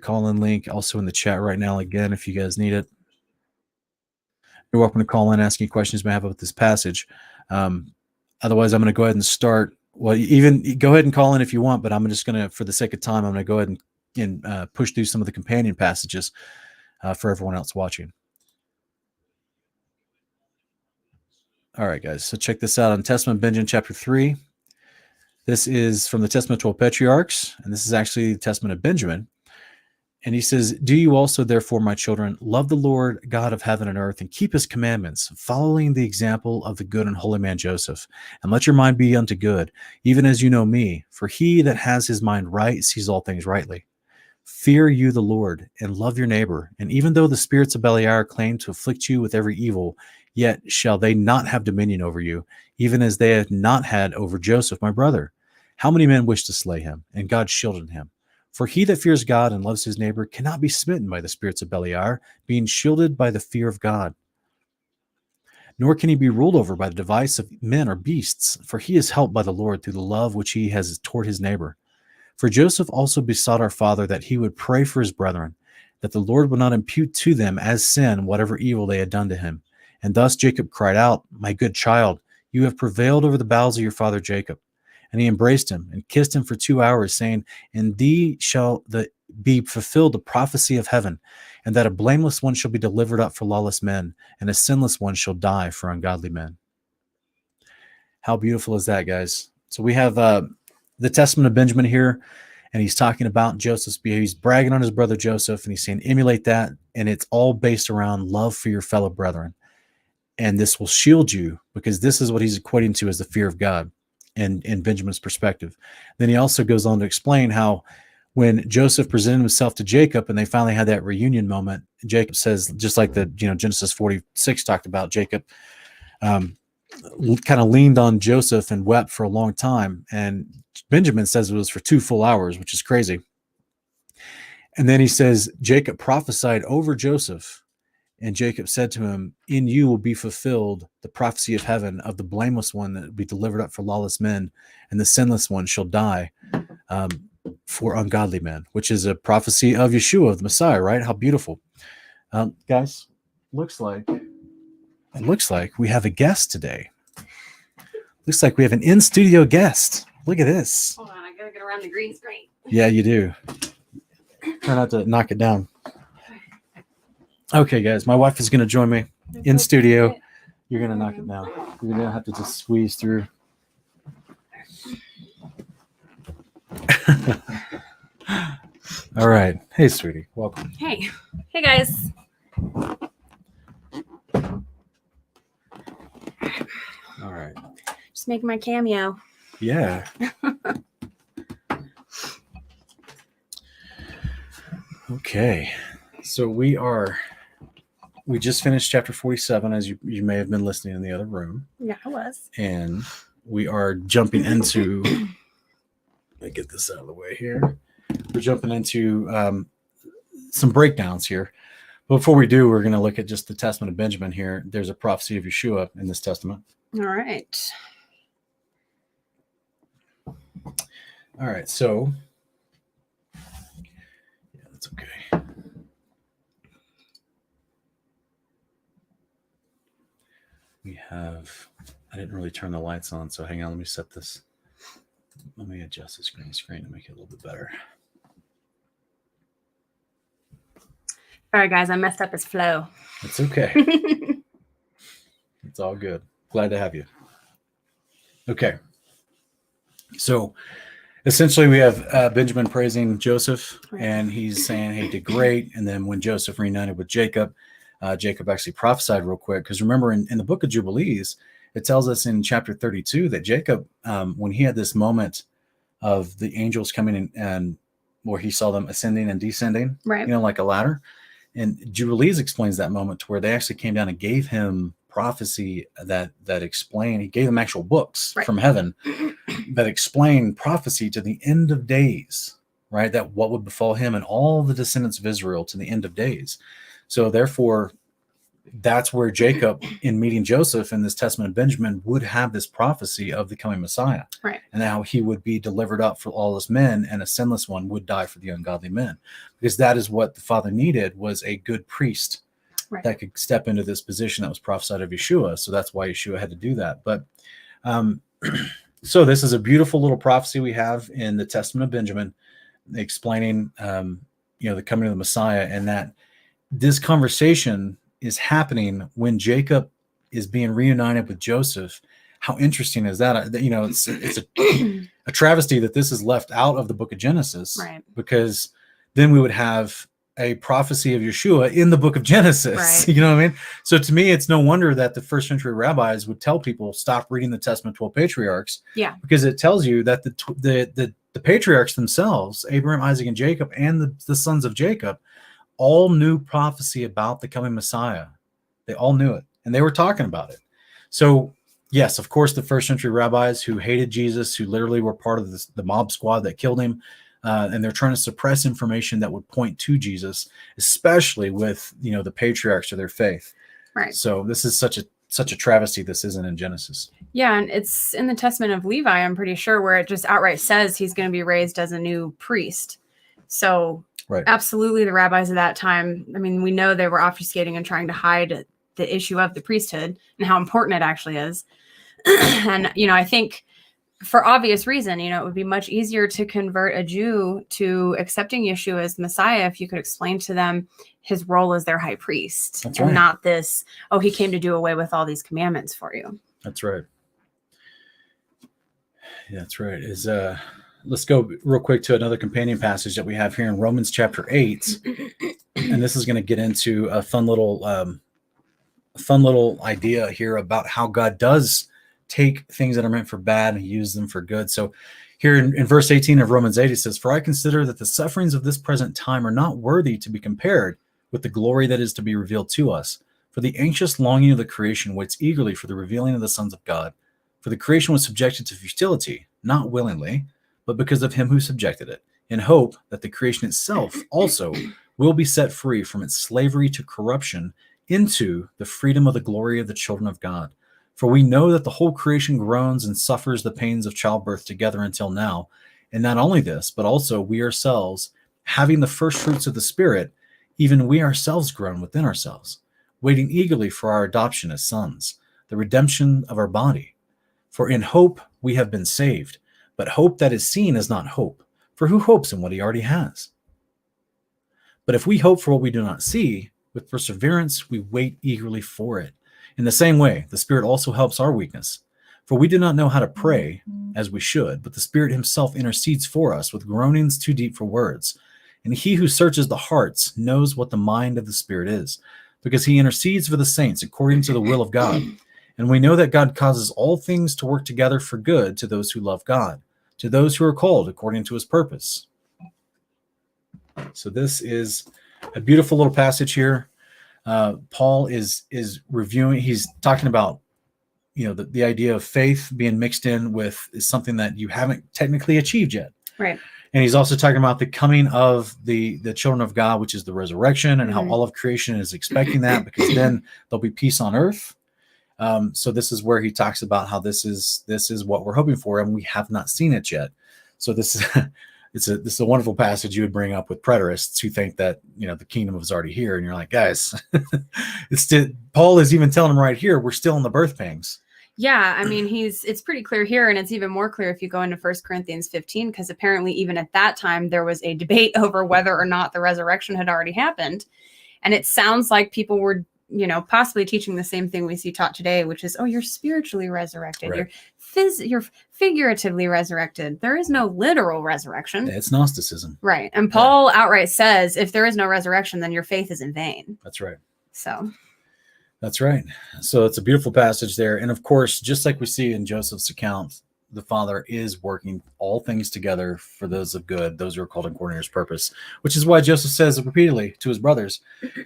call-in link also in the chat right now. Again, if you guys need it, you're welcome to call in, ask any questions you may have about this passage. Otherwise, I'm going to go ahead and start. Well, even go ahead and call in if you want, but I'm just going to, for the sake of time, I'm going to go ahead and push through some of the companion passages for everyone else watching. All right, guys. So check this out on Testament of Benjamin, chapter 3. This is from the Testament of 12 Patriarchs, and this is actually the Testament of Benjamin. And he says, "Do you also, therefore, my children, love the Lord God of heaven and earth, and keep his commandments, following the example of the good and holy man Joseph. And let your mind be unto good, even as you know me. For he that has his mind right sees all things rightly. Fear you the Lord, and love your neighbor. And even though the spirits of Beliar claim to afflict you with every evil, yet shall they not have dominion over you, even as they have not had over Joseph, my brother. How many men wish to slay him, and God shielded him? For he that fears God and loves his neighbor cannot be smitten by the spirits of Beliar, being shielded by the fear of God. Nor can he be ruled over by the device of men or beasts, for he is helped by the Lord through the love which he has toward his neighbor. For Joseph also besought our father that he would pray for his brethren, that the Lord would not impute to them as sin whatever evil they had done to him. And thus Jacob cried out, My good child, you have prevailed over the bowels of your father Jacob. And he embraced him and kissed him for 2 hours, saying, In thee shall be fulfilled the prophecy of heaven, and that a blameless one shall be delivered up for lawless men, and a sinless one shall die for ungodly men." How beautiful is that, guys? So we have the Testament of Benjamin here, and he's talking about Joseph's behavior. He's bragging on his brother Joseph, and he's saying, emulate that, and it's all based around love for your fellow brethren. And this will shield you, because this is what he's equating to as the fear of God. And in Benjamin's perspective. Then he also goes on to explain how when Joseph presented himself to Jacob and they finally had that reunion moment, Jacob says, just like the Genesis 46 talked about, Jacob kind of leaned on Joseph and wept for a long time. And Benjamin says it was for 2 full hours, which is crazy. And then he says, Jacob prophesied over Joseph. And Jacob said to him, In you will be fulfilled the prophecy of heaven of the blameless one that will be delivered up for lawless men, and the sinless one shall die for ungodly men, which is a prophecy of Yeshua, the Messiah, right? How beautiful. Guys, it looks like we have a guest today. Looks like we have an in-studio guest. Look at this. Hold on, I gotta get around the green screen. Yeah, you do. Try not to knock it down. Okay, guys, my wife is going to join me in studio. You're going to knock it down. You're going to have to just squeeze through. All right. Hey, sweetie. Welcome. Hey. Hey, guys. All right. Just making my cameo. Yeah. Okay. So we just finished chapter 47, as you may have been listening in the other room. Yeah, I was. And we are jumping into, let me get this out of the way here. We're jumping into some breakdowns here. But before we do, we're going to look at just the Testament of Benjamin here. There's a prophecy of Yeshua in this testament. All right. All right. So, yeah, that's okay. We have, I didn't really turn the lights on, so hang on, let me set this. Let me adjust the screen to make it a little bit better. All right, guys, I messed up his flow. It's okay. It's all good. Glad to have you. Okay. So essentially we have Benjamin praising Joseph, Right. and he's saying, hey, did great. And then when Joseph reunited with Jacob, Jacob actually prophesied real quick. Because remember, in the book of Jubilees, it tells us in chapter 32 that Jacob, when he had this moment of the angels coming in and where he saw them ascending and descending, Right. like a ladder. And Jubilees explains that moment to where they actually came down and gave him prophecy that explained, he gave them actual books Right. from heaven that explain prophecy to the end of days, right? That what would befall him and all the descendants of Israel to the end of days. So therefore, that's where Jacob, in meeting Joseph in this testament of Benjamin, would have this prophecy of the coming Messiah, Right. and how he would be delivered up for lawless men, and a sinless one would die for the ungodly men, because that is what the Father needed, was a good priest Right. that could step into this position that was prophesied of Yeshua. So that's why Yeshua had to do that. But so this is a beautiful little prophecy we have in the Testament of Benjamin, explaining the coming of the Messiah, and that this conversation is happening when Jacob is being reunited with Joseph. How interesting is that? It's a travesty that this is left out of the book of Genesis, Right. because then we would have a prophecy of Yeshua in the book of Genesis. Right. You know what I mean? So to me, it's no wonder that the first century rabbis would tell people, stop reading the Testament 12 patriarchs. Yeah. Because it tells you that the patriarchs themselves, Abraham, Isaac, and Jacob, and the sons of Jacob, all knew prophecy about the coming Messiah. They all knew it, and they were talking about it. So yes, of course, the first century rabbis who hated Jesus, who literally were part of the mob squad that killed him, and they're trying to suppress information that would point to Jesus, especially with the patriarchs of their faith. Right. So this is such a travesty. This isn't in Genesis. Yeah, and it's in the Testament of Levi, I'm pretty sure, where it just outright says he's going to be raised as a new priest. So right. Absolutely, the rabbis of that time, I mean, we know they were obfuscating and trying to hide the issue of the priesthood and how important it actually is. And, I think for obvious reason, it would be much easier to convert a Jew to accepting Yeshua as Messiah if you could explain to them his role as their high priest. That's and right. Not this, he came to do away with all these commandments for you. That's right. Yeah, that's right. Let's go real quick to another companion passage that we have here in Romans chapter 8. And this is going to get into a fun little idea here about how God does take things that are meant for bad and use them for good. So here in verse 18 of Romans 8, it says, "For I consider that the sufferings of this present time are not worthy to be compared with the glory that is to be revealed to us. For the anxious longing of the creation waits eagerly for the revealing of the sons of God. For the creation was subjected to futility, not willingly, but because of him who subjected it, in hope that the creation itself also will be set free from its slavery to corruption into the freedom of the glory of the children of God. For we know that the whole creation groans and suffers the pains of childbirth together until now. And not only this, but also we ourselves, having the first fruits of the Spirit, even we ourselves groan within ourselves, waiting eagerly for our adoption as sons, the redemption of our body. For in hope we have been saved. But hope that is seen is not hope. For who hopes in what he already has? But if we hope for what we do not see, with perseverance we wait eagerly for it. In the same way, the Spirit also helps our weakness. For we do not know how to pray as we should, but the Spirit himself intercedes for us with groanings too deep for words. And he who searches the hearts knows what the mind of the Spirit is, because he intercedes for the saints according to the will of God. And we know that God causes all things to work together for good to those who love God, to those who are called according to his purpose." So this is a beautiful little passage here. Paul is reviewing, he's talking about, the idea of faith being mixed in with is something that you haven't technically achieved yet. Right. And he's also talking about the coming of the children of God, which is the resurrection, and how all of creation is expecting that, because then there'll be peace on earth. So this is where he talks about how this is what we're hoping for, and we have not seen it yet. So this is a wonderful passage you would bring up with preterists who think that the kingdom is already here, and you're like, guys, Paul is even telling them right here, we're still in the birth pangs. Yeah, I mean, it's pretty clear here, and it's even more clear if you go into 1 Corinthians 15, because apparently even at that time there was a debate over whether or not the resurrection had already happened. And it sounds like people were, possibly teaching the same thing we see taught today, which is, oh, you're spiritually resurrected. Right. You're figuratively resurrected. There is no literal resurrection. It's Gnosticism. Right. And Paul outright says, if there is no resurrection, then your faith is in vain. That's right. So. That's right. So it's a beautiful passage there. And of course, just like we see in Joseph's account, the Father is working all things together for those of good, those who are called according to his purpose, which is why Joseph says repeatedly to his brothers,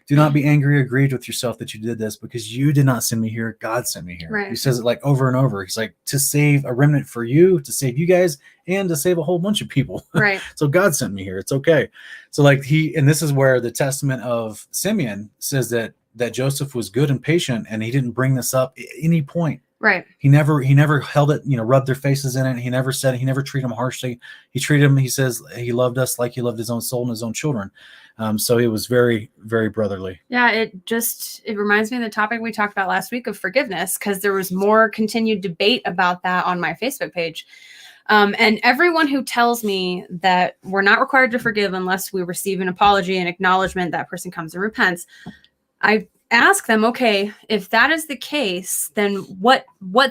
do not be angry or grieved with yourself that you did this, because you did not send me here. God sent me here. Right. He says it like over and over. He's like, to save a remnant for you, to save you guys, and to save a whole bunch of people. Right. So God sent me here. It's okay. So like and this is where the testament of Simeon says that Joseph was good and patient, and he didn't bring this up at any point. Right. He never held it, rubbed their faces in it. He never treated them harshly. He treated them, he says, he loved us like he loved his own soul and his own children. So it was very, very brotherly. Yeah, it reminds me of the topic we talked about last week of forgiveness, because there was more continued debate about that on my Facebook page. And everyone who tells me that we're not required to forgive unless we receive an apology and acknowledgement that person comes and repents, I ask them, okay, if that is the case, then what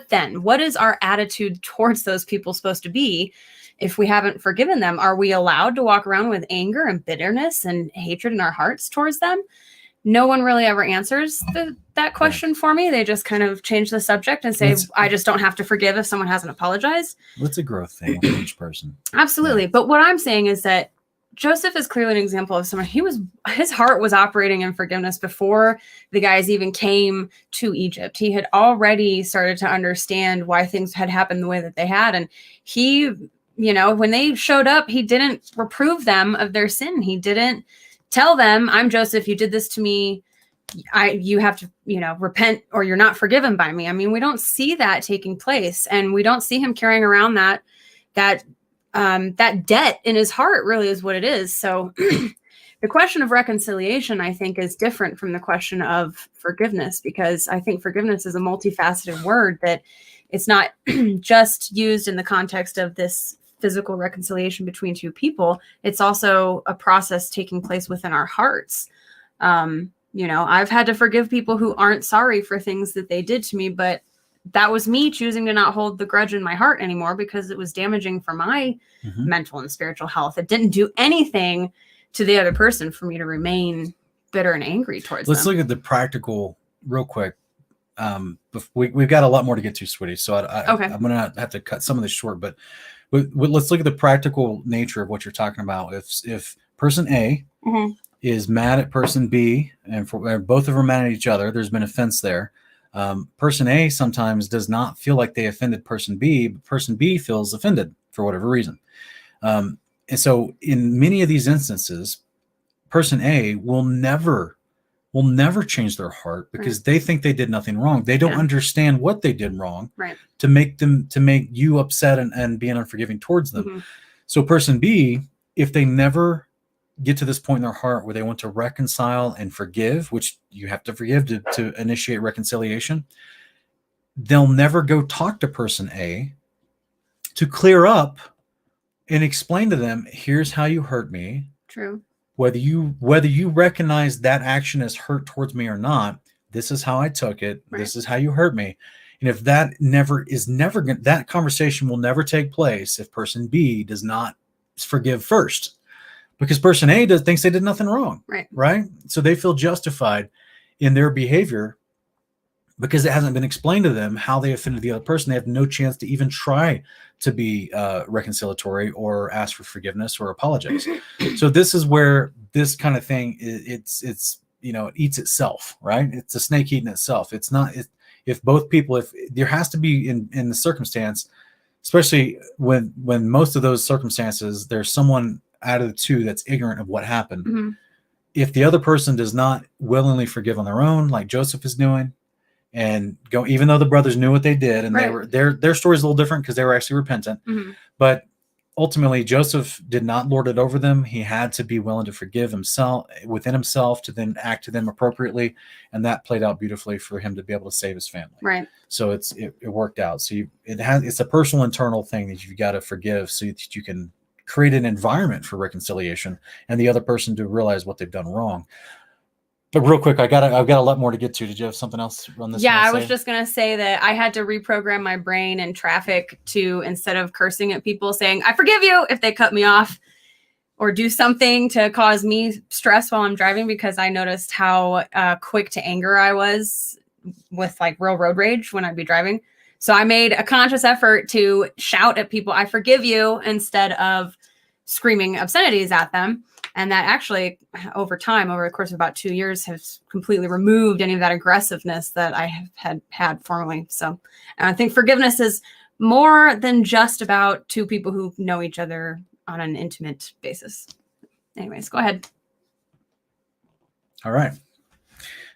then? What is our attitude towards those people supposed to be if we haven't forgiven them? Are we allowed to walk around with anger and bitterness and hatred in our hearts towards them? No one really ever answers that question for me. They just kind of change the subject and say, I just don't have to forgive if someone hasn't apologized. It's a growth thing for each person. Absolutely. Yeah. But what I'm saying is that Joseph is clearly an example of someone, his heart was operating in forgiveness before the guys even came to Egypt. He had already started to understand why things had happened the way that they had. And he, when they showed up, he didn't reprove them of their sin. He didn't tell them, I'm Joseph, you did this to me. You have to, repent or you're not forgiven by me. I mean, we don't see that taking place, and we don't see him carrying around that debt in his heart, really is what it is. So the question of reconciliation, I think, is different from the question of forgiveness, because I think forgiveness is a multifaceted word, that it's not just used in the context of this physical reconciliation between two people. It's also a process taking place within our hearts. I've had to forgive people who aren't sorry for things that they did to me, but that was me choosing to not hold the grudge in my heart anymore, because it was damaging for my mental and spiritual health. It didn't do anything to the other person for me to remain bitter and angry towards them. Let's look at the practical real quick. We've got a lot more to get to, sweetie. So okay. I'm going to have to cut some of this short, but let's look at the practical nature of what you're talking about. If person A is mad at person B, and both of them are mad at each other, there's been offense there. Person A sometimes does not feel like they offended person B, but person B feels offended for whatever reason. And so in many of these instances, person A will never change their heart, because they think they did nothing wrong. They don't understand what they did wrong to make you upset and being unforgiving towards them. So person B, if they never get to this point in their heart where they want to reconcile and forgive, which you have to forgive to initiate reconciliation, they'll never go talk to person A to clear up and explain to them, here's how you hurt me. True. Whether you recognize that action as hurt towards me or not, this is how I took it. Right. This is how you hurt me. And if that that conversation will never take place if person B does not forgive first. Because person A thinks they did nothing wrong, right? So they feel justified in their behavior because it hasn't been explained to them how they offended the other person. They have no chance to even try to be reconciliatory or ask for forgiveness or apologize. So this is where this kind of thing it eats itself, right? It's a snake eating itself. It's not if both people, if there has to be in the circumstance, especially when most of those circumstances, there's someone out of the two that's ignorant of what happened. If the other person does not willingly forgive on their own, like Joseph is doing, and go, even though the brothers knew what they did, and they were their story is a little different because they were actually repentant, but ultimately Joseph did not lord it over them. He had to be willing to forgive himself within himself to then act to them appropriately, and that played out beautifully for him to be able to save his family. Right. So it worked out. So it's a personal internal thing that you've got to forgive so that you can create an environment for reconciliation and the other person to realize what they've done wrong. But real quick, I've got a lot more to get to. Did you have something else on this? Yeah, I was just going to say that I had to reprogram my brain and traffic to, instead of cursing at people, saying, I forgive you if they cut me off or do something to cause me stress while I'm driving, because I noticed how quick to anger I was with like real road rage when I'd be driving. So I made a conscious effort to shout at people, I forgive you, instead of screaming obscenities at them. And that actually, over time, over the course of about 2 years, has completely removed any of that aggressiveness that I have had formerly. So I think forgiveness is more than just about two people who know each other on an intimate basis. Anyways, go ahead. All right.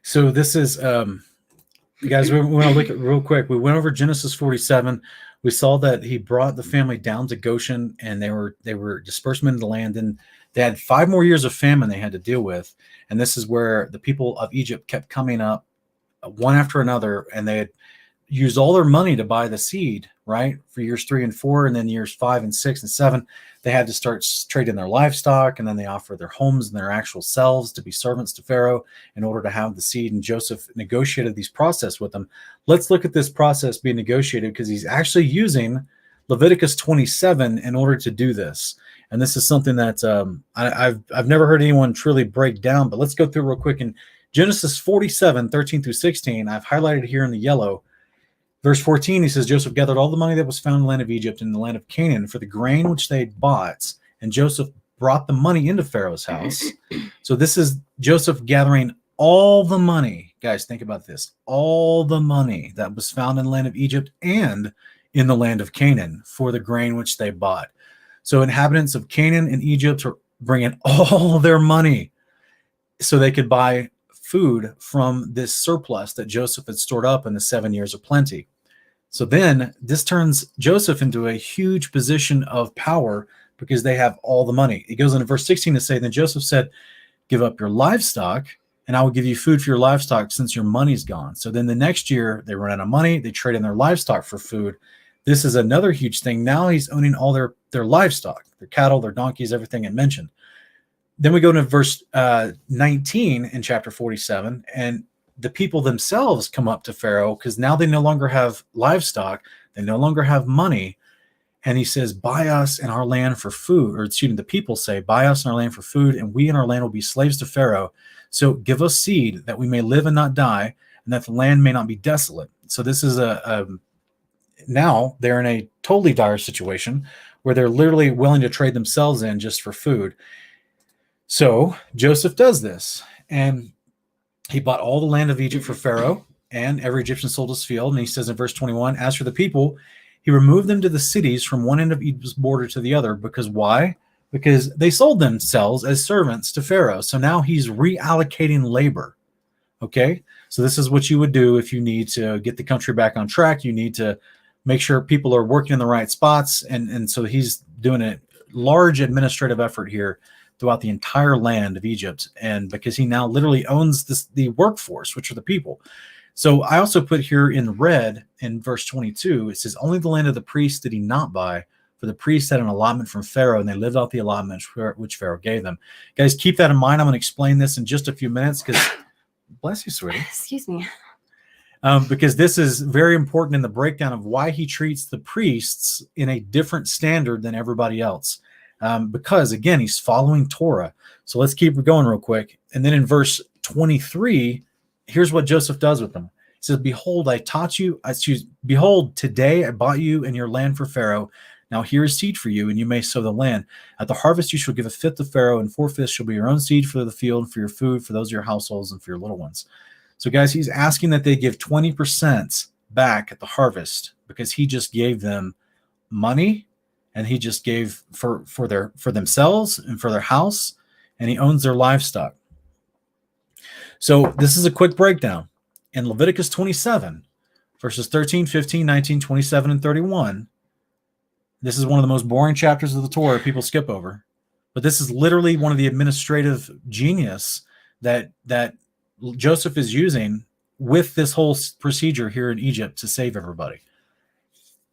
So this is, you guys, we want to look at real quick. We went over Genesis 47. We saw that he brought the family down to Goshen, and they were dispersed into the land, and they had 5 more years of famine they had to deal with. And this is where the people of Egypt kept coming up one after another, and they had used all their money to buy the seed, right? For years 3 and 4, and then years 5 and 6 and 7, they had to start trading their livestock, and then they offered their homes and their actual selves to be servants to Pharaoh in order to have the seed. And Joseph negotiated these process with them. Let's look at this process being negotiated, because he's actually using Leviticus 27 in order to do this. And this is something that I've never heard anyone truly break down, but let's go through real quick. In Genesis 47, 13 through 16, I've highlighted here in the yellow. Verse 14, he says, Joseph gathered all the money that was found in the land of Egypt and in the land of Canaan for the grain which they had bought, and Joseph brought the money into Pharaoh's house. So this is Joseph gathering all the money. Guys, think about this. All the money that was found in the land of Egypt and in the land of Canaan for the grain which they bought. So inhabitants of Canaan and Egypt are bringing all their money so they could buy food from this surplus that Joseph had stored up in the 7 years of plenty. So then this turns Joseph into a huge position of power because they have all the money. It goes into verse 16 to say, then Joseph said, give up your livestock and I will give you food for your livestock since your money's gone. So then the next year they run out of money. They trade in their livestock for food. This is another huge thing. Now he's owning all their livestock, their cattle, their donkeys, everything I mentioned. Then we go to verse 19 in chapter 47, and the people themselves come up to Pharaoh because now they no longer have livestock. They no longer have money. And he says, buy us and our land for food. Or excuse me, the people say, buy us and our land for food, and we and our land will be slaves to Pharaoh. So give us seed that we may live and not die, and that the land may not be desolate. So this is now they're in a totally dire situation where they're literally willing to trade themselves in just for food. So Joseph does this, and he bought all the land of Egypt for Pharaoh, and every Egyptian sold his field. And he says in verse 21, as for the people, he removed them to the cities from one end of Egypt's border to the other. Because why? Because they sold themselves as servants to Pharaoh. So now he's reallocating labor. Okay? So this is what you would do if you need to get the country back on track. You need to make sure people are working in the right spots. And so he's doing a large administrative effort here throughout the entire land of Egypt. And because he now literally owns the workforce, which are the people. So I also put here in red in verse 22, it says, only the land of the priests did he not buy, for the priests had an allotment from Pharaoh, and they lived off the allotment which Pharaoh gave them. Guys, keep that in mind. I'm going to explain this in just a few minutes because, bless you, sweetie. Excuse me. Because this is very important in the breakdown of why he treats the priests in a different standard than everybody else. Because, again, he's following Torah. So let's keep going real quick. And then in verse 23, here's what Joseph does with them. He says, behold, behold, today I bought you and your land for Pharaoh. Now here is seed for you, and you may sow the land. At the harvest you shall give a fifth to Pharaoh, and 4/5 shall be your own seed for the field, for your food, for those of your households, and for your little ones. So, guys, he's asking that they give 20% back at the harvest because he just gave them money, and he just gave for themselves and for their house, and he owns their livestock. So this is a quick breakdown. In Leviticus 27, verses 13, 15, 19, 27, and 31, this is one of the most boring chapters of the Torah people skip over. But this is literally one of the administrative genius that Joseph is using with this whole procedure here in Egypt to save everybody.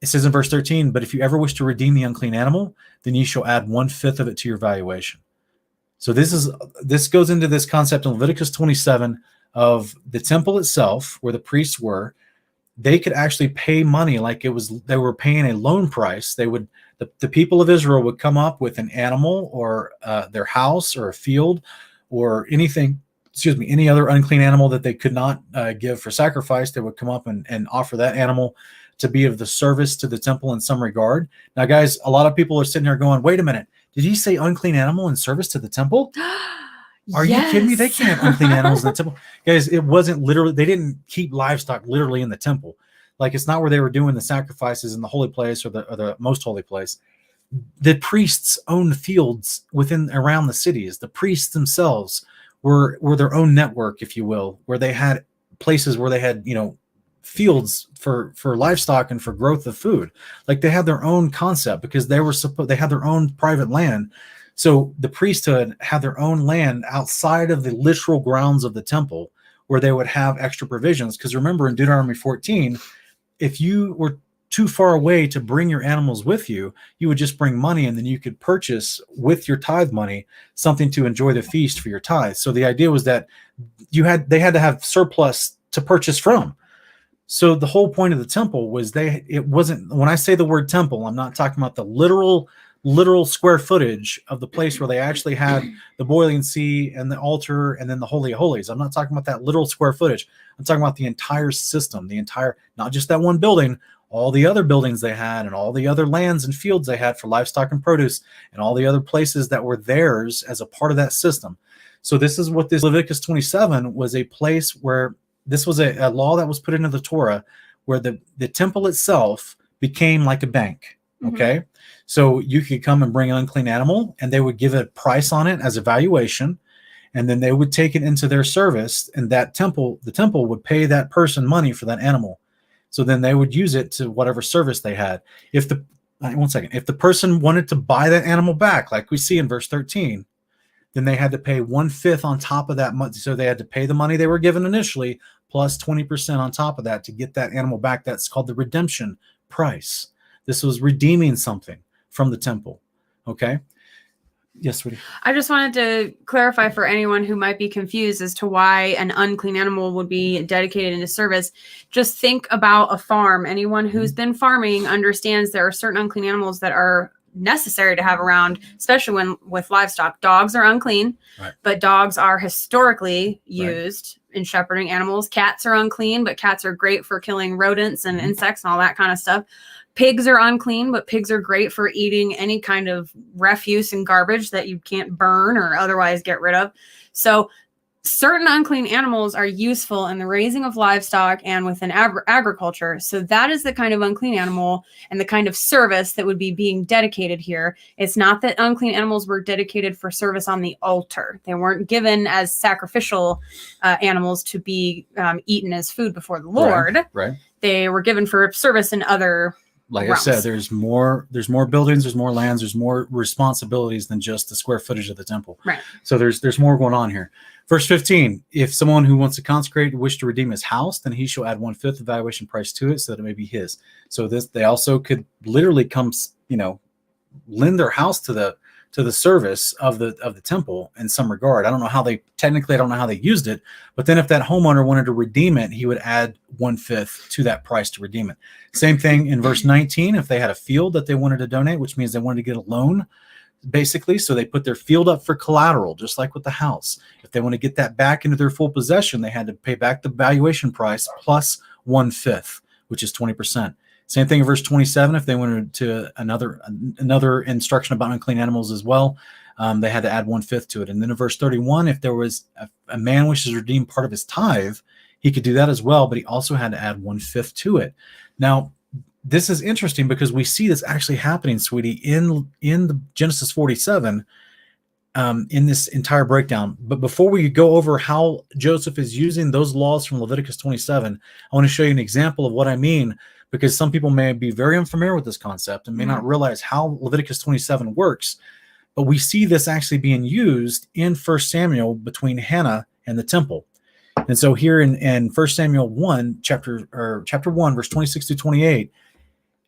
It says in verse 13, but if you ever wish to redeem the unclean animal, then ye shall add 1/5 of it to your valuation. So this goes into this concept in Leviticus 27 of the temple itself, where the priests were. They could actually pay money like they were paying a loan price. The people of Israel would come up with an animal or their house or a field or anything, any other unclean animal that they could not give for sacrifice. They would come up and offer that animal to be of the service to the temple in some regard. Now, guys, a lot of people are sitting there going, wait a minute, did he say unclean animal in service to the temple? Are you kidding me? They can't have unclean animals in the temple. Guys, it wasn't literally, they didn't keep livestock literally in the temple. Like, it's not where they were doing the sacrifices in the holy place or the most holy place. The priests owned fields around the cities. The priests themselves were their own network, if you will, where they had places where they had, fields for livestock and for growth of food. Like, they had their own concept because they had their own private land. So the priesthood had their own land outside of the literal grounds of the temple where they would have extra provisions. Because remember, in Deuteronomy 14, if you were too far away to bring your animals with you, you would just bring money, and then you could purchase with your tithe money something to enjoy the feast for your tithe. So the idea was that they had to have surplus to purchase from. So the whole point of the temple was it wasn't, when I say the word temple, I'm not talking about the literal square footage of the place where they actually had the boiling sea and the altar and then the Holy of Holies. I'm not talking about that literal square footage. I'm talking about the entire system, not just that one building, all the other buildings they had and all the other lands and fields they had for livestock and produce and all the other places that were theirs as a part of that system. So this is what this Leviticus 27 was, a place where this was a law that was put into the Torah where the temple itself became like a bank. Okay. Mm-hmm. So you could come and bring an unclean animal and they would give a price on it as a valuation. And then they would take it into their service, and the temple would pay that person money for that animal. So then they would use it to whatever service they had. If the person wanted to buy that animal back, like we see in verse 13, then they had to pay 1/5 on top of that money. So they had to pay the money they were given initially plus 20% on top of that to get that animal back. That's called the redemption price. This was redeeming something from the temple. Okay. Yes, sweetie. I just wanted to clarify for anyone who might be confused as to why an unclean animal would be dedicated into service. Just think about a farm. Anyone who's been farming understands there are certain unclean animals that are necessary to have around, especially with livestock. Dogs are unclean, right, but dogs are historically used in shepherding animals. Cats are unclean, but cats are great for killing rodents and insects and all that kind of stuff. Pigs are unclean, but pigs are great for eating any kind of refuse and garbage that you can't burn or otherwise get rid of. So certain unclean animals are useful in the raising of livestock and within agriculture. So that is the kind of unclean animal and the kind of service that would be being dedicated here. It's not that unclean animals were dedicated for service on the altar. They weren't given as sacrificial animals to be eaten as food before the Lord. Right. They were given for service in other Like realms. I said, there's more buildings, there's more lands, there's more responsibilities than just the square footage of the temple. Right. So there's more going on here. Verse 15, if someone who wants to consecrate wish to redeem his house, then he shall add 1/5 the valuation price to it so that it may be his. So they also could literally come, lend their house to the service of the temple in some regard. I don't know how they used it, but then if that homeowner wanted to redeem it, he would add 1/5 to that price to redeem it. Same thing in verse 19, if they had a field that they wanted to donate, which means they wanted to get a loan, basically. So they put their field up for collateral, just like with the house. If they want to get that back into their full possession, they had to pay back the valuation price plus 1/5, which is 20%. Same thing in verse 27. If they wanted to another instruction about unclean animals as well, they had to add 1/5 to it. And then in verse 31, if there was a man wishes to redeem part of his tithe, he could do that as well, but he also had to add 1/5 to it. Now, this is interesting because we see this actually happening, sweetie, in the Genesis 47, in this entire breakdown. But before we go over how Joseph is using those laws from Leviticus 27, I want to show you an example of what I mean, because some people may be very unfamiliar with this concept and may not realize how Leviticus 27 works. But we see this actually being used in 1 Samuel between Hannah and the temple. And so here in 1 Samuel 1, chapter 1, verse 26 to 28,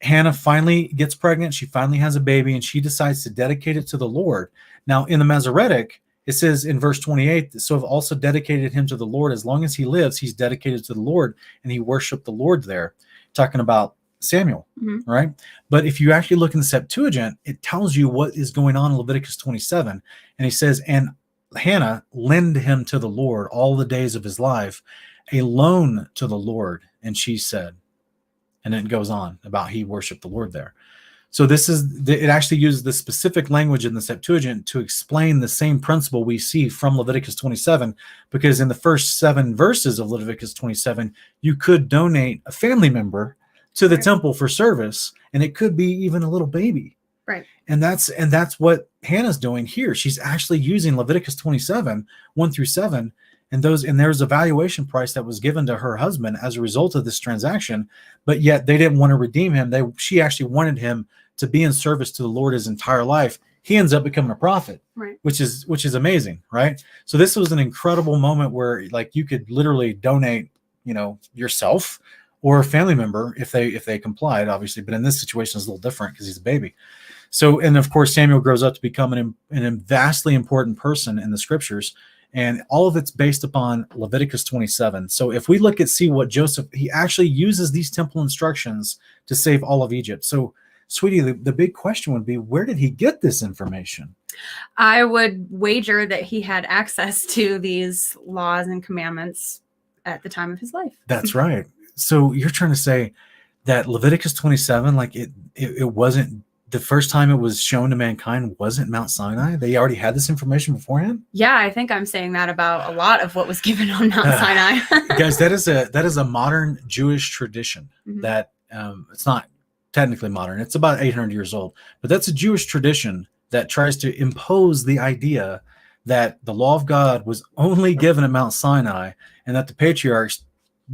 Hannah finally gets pregnant. She finally has a baby, and she decides to dedicate it to the Lord. Now, in the Masoretic, It says in verse 28, so have also dedicated him to the Lord. As long as he lives, he's dedicated to the Lord, and he worshiped the Lord there, talking about Samuel, right? But if you actually look in the Septuagint, it tells you what is going on in Leviticus 27. And he says, and Hannah lent him to the Lord all the days of his life, a loan to the Lord. And she said, and then it goes on about he worshiped the Lord there. So it actually uses the specific language in the Septuagint to explain the same principle we see from Leviticus 27, because in the first 7 verses of Leviticus 27, you could donate a family member to the temple for service, and it could be even a little baby. Right. And that's what Hannah's doing here. She's actually using Leviticus 27, 1-7, and there's a valuation price that was given to her husband as a result of this transaction, but yet they didn't want to redeem him. She actually wanted him to be in service to the Lord his entire life. He ends up becoming a prophet, right, which is amazing, right? So this was an incredible moment where, like, you could literally donate, yourself or a family member if they complied, obviously. But in this situation, it's a little different because he's a baby. So, and of course, Samuel grows up to become a vastly important person in the scriptures. And all of it's based upon Leviticus 27. So if we see what Joseph, he actually uses these temple instructions to save all of Egypt. So, sweetie, the big question would be, where did he get this information? I would wager that he had access to these laws and commandments at the time of his life. That's right. So you're trying to say that Leviticus 27, like it wasn't, the first time it was shown to mankind wasn't Mount Sinai? They already had this information beforehand? Yeah, I think I'm saying that about a lot of what was given on Mount Sinai. Guys, that is a modern Jewish tradition that it's not technically modern. It's about 800 years old. But that's a Jewish tradition that tries to impose the idea that the law of God was only given at Mount Sinai, and that the patriarchs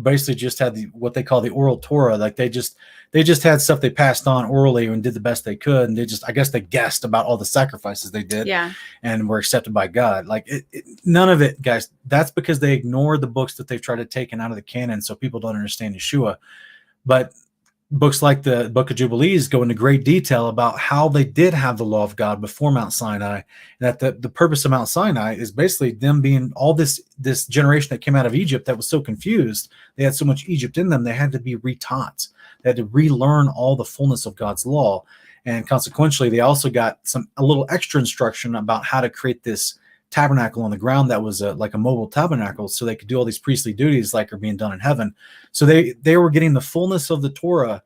basically just had what they call the oral Torah. Like they just had stuff they passed on orally and did the best they could, and I guess they guessed about all the sacrifices they did, and were accepted by God. Like none of it, guys. That's because they ignored the books that they've tried to take out of the canon, so people don't understand Yeshua. But books like the Book of Jubilees go into great detail about how they did have the law of God before Mount Sinai, and that the purpose of Mount Sinai is basically them being all this generation that came out of Egypt that was so confused. They had so much Egypt in them, they had to be retaught. They had to relearn all the fullness of God's law. And consequently, they also got a little extra instruction about how to create this tabernacle on the ground that was like a mobile tabernacle, so they could do all these priestly duties like are being done in heaven. So they were getting the fullness of the Torah,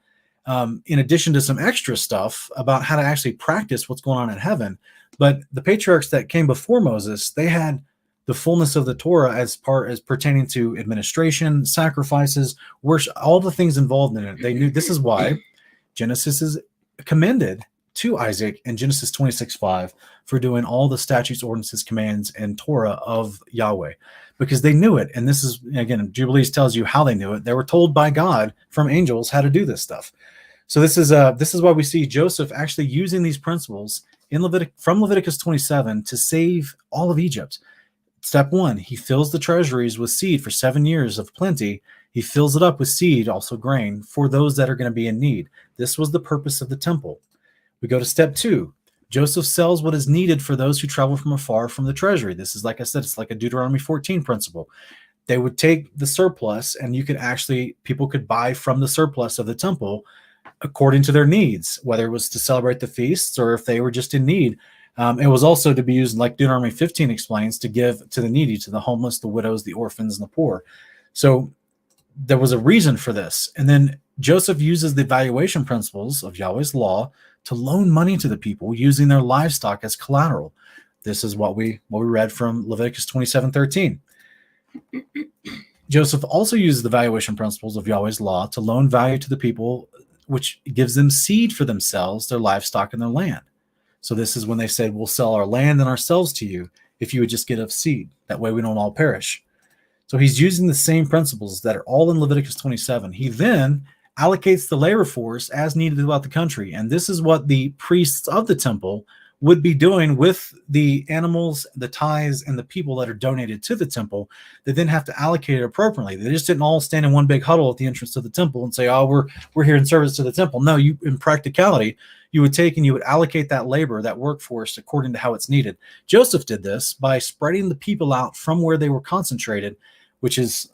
in addition to some extra stuff about how to actually practice what's going on in heaven. But the patriarchs that came before Moses, they had the fullness of the Torah as pertaining to administration, sacrifices, worship, all the things involved in it. They knew this is why Genesis is commended to Isaac in Genesis 26:5 for doing all the statutes, ordinances, commands, and Torah of Yahweh, because they knew it. And this is, again, Jubilees tells you how they knew it. They were told by God from angels how to do this stuff. So this is why we see Joseph actually using these principles from Leviticus 27 to save all of Egypt. Step 1, he fills the treasuries with seed for 7 years of plenty. He fills it up with seed, also grain, for those that are going to be in need. This was the purpose of the temple. We go to step 2. Joseph sells what is needed for those who travel from afar from the treasury. This is, like I said, it's like a Deuteronomy 14 principle. They would take the surplus, and people could buy from the surplus of the temple according to their needs, whether it was to celebrate the feasts or if they were just in need. It was also to be used, like Deuteronomy 15 explains, to give to the needy, to the homeless, the widows, the orphans, and the poor. So there was a reason for this. And then Joseph uses the valuation principles of Yahweh's law to loan money to the people using their livestock as collateral. This is what we read from Leviticus 27:13. Joseph also uses the valuation principles of Yahweh's law to loan value to the people, which gives them seed for themselves, their livestock, and their land. So this is when they said, we'll sell our land and ourselves to you if you would just get us seed. That way we don't all perish. So he's using the same principles that are all in Leviticus 27. He then allocates the labor force as needed throughout the country. And this is what the priests of the temple would be doing with the animals, the tithes, and the people that are donated to the temple. They then have to allocate it appropriately. They just didn't all stand in one big huddle at the entrance to the temple and say, "Oh, we're here in service to the temple." No, you, in practicality, you would take and you would allocate that labor, that workforce, according to how it's needed. Joseph did this by spreading the people out from where they were concentrated, which is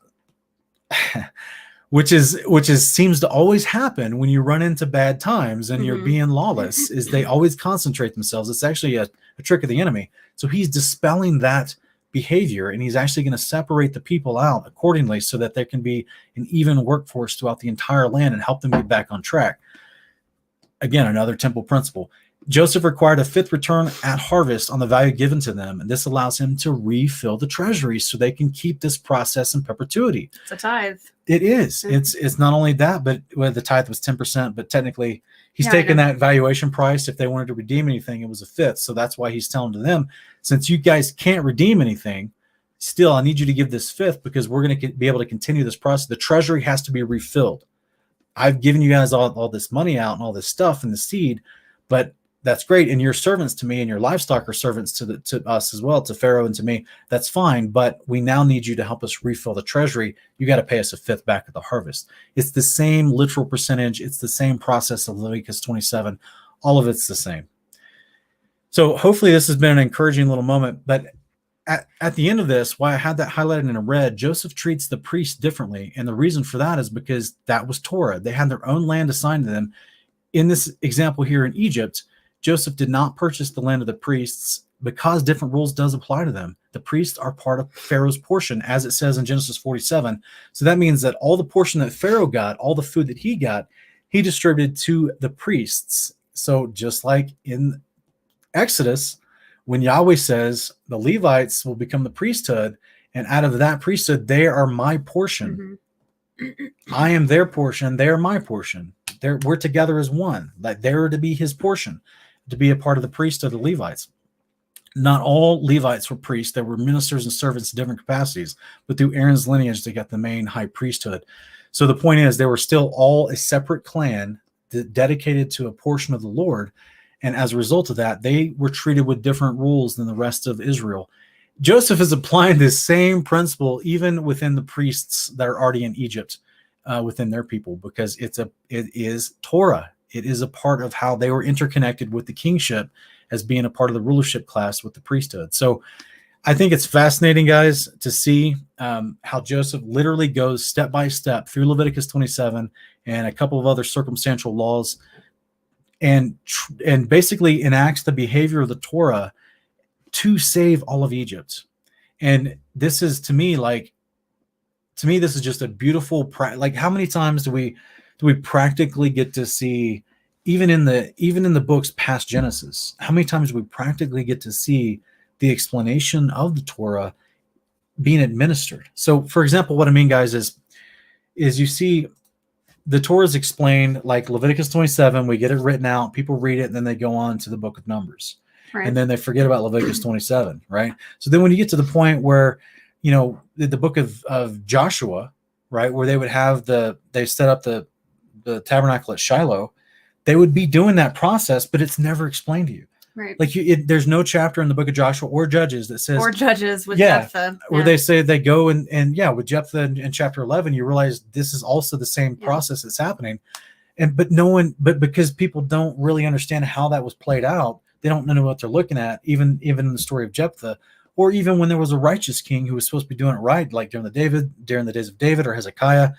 seems to always happen when you run into bad times and you're being lawless, is they always concentrate themselves. It's actually a trick of the enemy. So he's dispelling that behavior, and he's actually going to separate the people out accordingly so that there can be an even workforce throughout the entire land and help them get back on track. Again, another temple principle. Joseph required a fifth return at harvest on the value given to them, and this allows him to refill the treasury so they can keep this process in perpetuity. It's a tithe. It is. It's not only that, but the tithe was 10%, but technically he's taking that valuation price. If they wanted to redeem anything, it was a fifth. So that's why he's telling to them, since you guys can't redeem anything, still, I need you to give this fifth because we're going to be able to continue this process. The treasury has to be refilled. I've given you guys all this money out and all this stuff and the seed, but that's great. And you're servants to me, and your livestock are servants to us as well, to Pharaoh and to me. That's fine. But we now need you to help us refill the treasury. You got to pay us a fifth back at the harvest. It's the same literal percentage. It's the same process of Leviticus 27. All of it's the same. So hopefully this has been an encouraging little moment. But at the end of this, why I had that highlighted in red, Joseph treats the priests differently. And the reason for that is because that was Torah. They had their own land assigned to them. In this example here in Egypt, Joseph did not purchase the land of the priests because different rules does apply to them. The priests are part of Pharaoh's portion, as it says in Genesis 47. So that means that all the portion that Pharaoh got, all the food that he got, he distributed to the priests. So just like in Exodus, when Yahweh says the Levites will become the priesthood, and out of that priesthood, they are my portion. I am their portion. They are my portion. We're together as one. Like they're to be his portion, to be a part of the priesthood of the Levites. Not all Levites were priests. There were ministers and servants in different capacities, but through Aaron's lineage, they got the main high priesthood. So the point is, they were still all a separate clan dedicated to a portion of the Lord. And as a result of that, they were treated with different rules than the rest of Israel. Joseph is applying this same principle even within the priests that are already in Egypt, within their people, because it is Torah. It is a part of how they were interconnected with the kingship as being a part of the rulership class with the priesthood. So I think it's fascinating, guys, to see how Joseph literally goes step by step through Leviticus 27 and a couple of other circumstantial laws, and basically enacts the behavior of the Torah to save all of Egypt. And this is, to me, this is just a beautiful, like, how many times do we practically get to see, even in the books past Genesis, how many times do we practically get to see the explanation of the Torah being administered? So, for example, what I mean, guys, is you see the Torah is explained like Leviticus 27. We get it written out, people read it, and then they go on to the book of Numbers. Right. And then they forget about Leviticus 27, right? So then when you get to the point where, the book of Joshua, right, where they would have they set up the tabernacle at Shiloh, they would be doing that process, but it's never explained to you. Right. Like there's no chapter in the book of Joshua or Judges that says, or Judges with Jephthah, where they say they go and with Jephthah in chapter 11, you realize this is also the same process that's happening. But because people don't really understand how that was played out, they don't know what they're looking at, even in the story of Jephthah, or even when there was a righteous king who was supposed to be doing it right, like during the days of David or Hezekiah.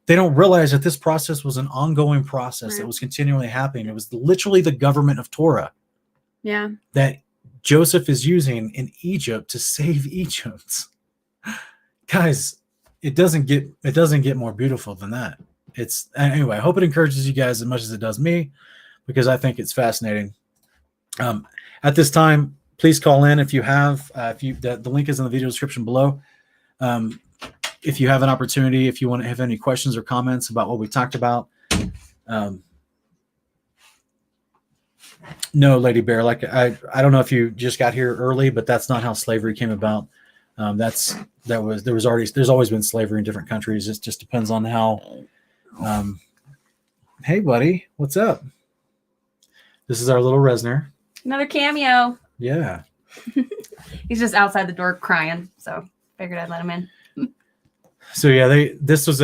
They don't realize that this process was an ongoing process that was continually happening. It was literally the government of Torah. Yeah, that Joseph is using in Egypt to save Egypt. Guys, it doesn't get more beautiful than that. Anyway, I hope it encourages you guys as much as it does me, because I think it's fascinating. At this time, please call in if you have. The link is in the video description below. If you have an opportunity, if you want to have any questions or comments about what we talked about. No, Lady Bear, like I don't know if you just got here early, but that's not how slavery came about. There's always been slavery in different countries. It just depends on how. Hey, buddy, what's up? This is our little Resner. Another cameo. Yeah. He's just outside the door crying, so figured I'd let him in. So yeah, this was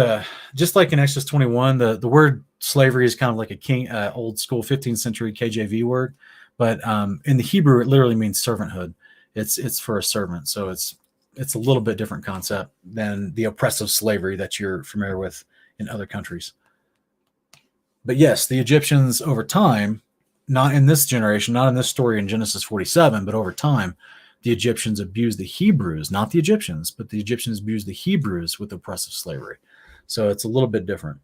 just like in Exodus 21, the word slavery is kind of like a old school 15th century KJV word, but in the Hebrew it literally means servanthood. It's for a servant, so it's a little bit different concept than the oppressive slavery that you're familiar with in other countries. But yes, the Egyptians over time, not in this generation, not in this story in Genesis 47, but over time, the Egyptians abused the Hebrews, not the Egyptians, but the Egyptians abused the Hebrews with oppressive slavery. So it's a little bit different.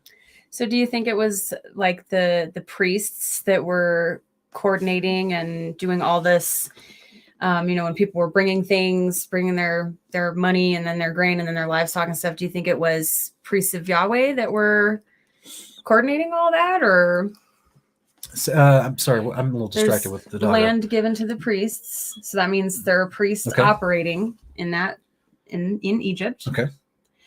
So do you think it was like the priests that were coordinating and doing all this, when people were bringing things, bringing their money and then their grain and then their livestock and stuff, do you think it was priests of Yahweh that were coordinating all that, or... I'm sorry, I'm a little distracted with the dog. Land given to the priests, so that means there are priests operating in that in Egypt. Okay.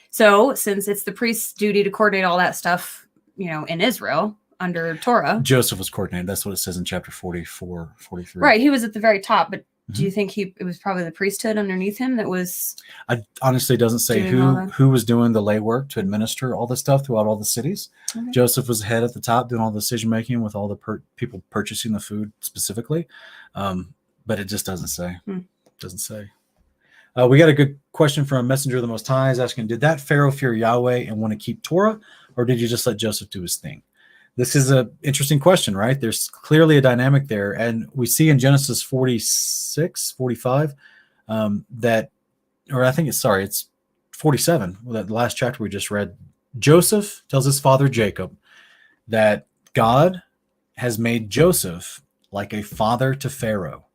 So since it's the priest's duty to coordinate all that stuff, in Israel under Torah, Joseph was coordinated. That's what it says in chapter 44, 43. Right, he was at the very top, but do you think it was probably the priesthood underneath him that was... I honestly doesn't say who was doing the lay work to administer all this stuff throughout all the cities. Okay. Joseph was the head at the top doing all the decision making with all the people purchasing the food specifically. But it just doesn't say. Doesn't say. We got a good question from a messenger of the Most High. He's asking, did that Pharaoh fear Yahweh and want to keep Torah, or did you just let Joseph do his thing? This is an interesting question, right? There's clearly a dynamic there. And we see in Genesis 46, 45, it's 47, the last chapter we just read. Joseph tells his father Jacob that God has made Joseph like a father to Pharaoh,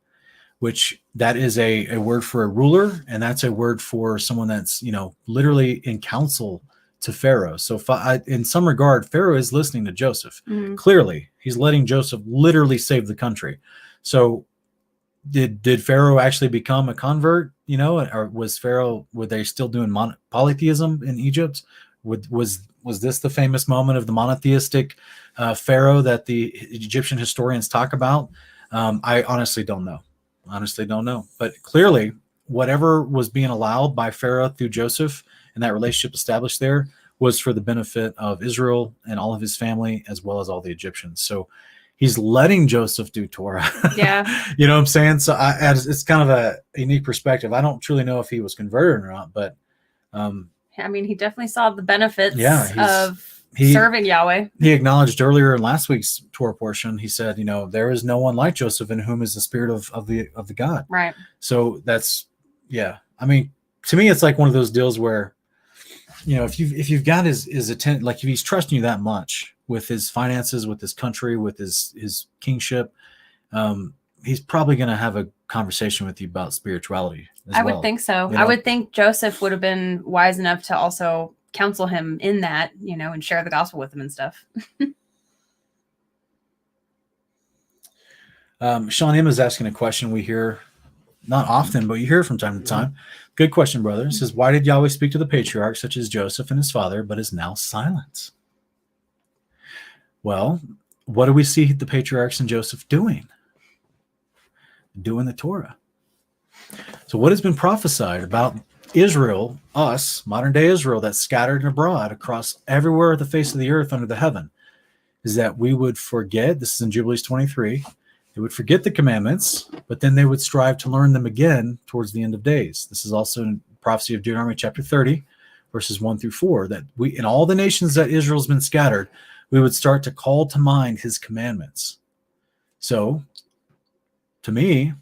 which that is a word for a ruler. And that's a word for someone that's, literally in counsel to Pharaoh. So in some regard, Pharaoh is listening to Joseph. Mm-hmm. Clearly, he's letting Joseph literally save the country. So did Pharaoh actually become a convert, or were they still doing polytheism in Egypt? Was this the famous moment of the monotheistic Pharaoh that the Egyptian historians talk about? I honestly don't know. But clearly, whatever was being allowed by Pharaoh through Joseph and that relationship established there was for the benefit of Israel and all of his family, as well as all the Egyptians. So he's letting Joseph do Torah. Yeah. You know what I'm saying? So it's kind of a unique perspective. I don't truly know if he was converted or not, but he definitely saw the benefits of serving Yahweh. He acknowledged earlier in last week's Torah portion, he said, there is no one like Joseph in whom is the spirit of the God. Right. So that's, yeah. To me, it's like one of those deals where, if you've got his attention, like if he's trusting you that much with his finances, with his country, with his kingship, he's probably going to have a conversation with you about spirituality as well. I would think so. I would think Joseph would have been wise enough to also counsel him in that, and share the gospel with him and stuff. Sean M is asking a question we hear not often, but you hear from time to time. Good question, brother. It says, why did Yahweh speak to the patriarchs such as Joseph and his father, but is now silent? Well, what do we see the patriarchs and Joseph doing? Doing the Torah. So what has been prophesied about Israel, us, modern day Israel, that's scattered abroad across everywhere at the face of the earth under the heaven, is that we would forget, this is in Jubilees 23, they would forget the commandments, but then they would strive to learn them again towards the end of days. This is also in prophecy of Deuteronomy chapter 30, verses 1 through 4, that we, in all the nations that Israel's been scattered, we would start to call to mind his commandments. So, to me,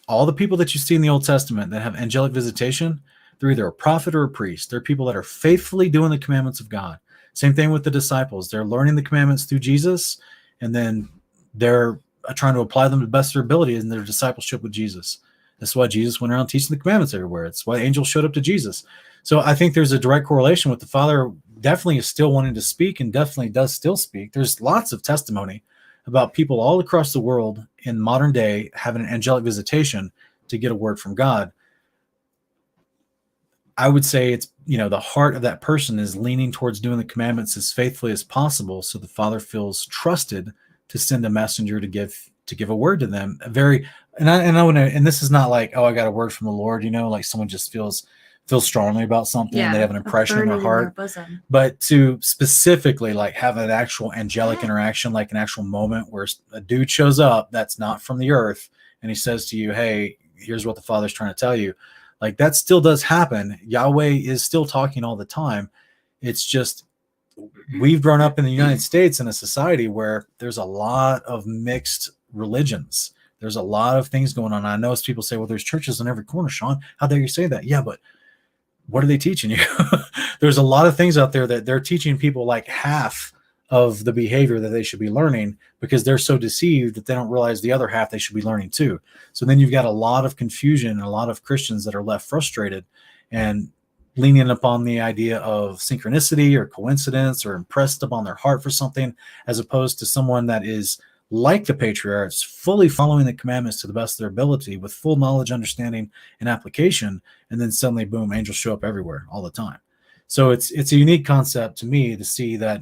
all the people that you see in the Old Testament that have angelic visitation, they're either a prophet or a priest. They're people that are faithfully doing the commandments of God. Same thing with the disciples. They're learning the commandments through Jesus, and then they're trying to apply them to the best of their ability in their discipleship with Jesus. That's why Jesus went around teaching the commandments everywhere. It's why angels showed up to Jesus. So I think there's a direct correlation with the Father definitely is still wanting to speak and definitely does still speak. There's lots of testimony about people all across the world in modern day having an angelic visitation to get a word from God. I would say it's, the heart of that person is leaning towards doing the commandments as faithfully as possible, so the Father feels trusted to send a messenger to give to give a word to them. And this is not like, oh, I got a word from the Lord, like someone just feels strongly about something. They have an impression in their heart, but to specifically like have an actual angelic interaction, like an actual moment where a dude shows up that's not from the earth and he says to you, hey, here's what the Father's trying to tell you. Like that still does happen. Yahweh is still talking all the time. It's just, we've grown up in the United States in a society where there's a lot of mixed religions. There's a lot of things going on. I know people say, well, there's churches in every corner, Sean. How dare you say that? Yeah, but what are they teaching you? There's a lot of things out there that they're teaching people like half of the behavior that they should be learning because they're so deceived that they don't realize the other half they should be learning too. So then you've got a lot of confusion and a lot of Christians that are left frustrated and leaning upon the idea of synchronicity or coincidence or impressed upon their heart for something, as opposed to someone that is like the patriarchs, fully following the commandments to the best of their ability with full knowledge, understanding, and application. And then suddenly, boom, angels show up everywhere all the time. So it's a unique concept to me to see that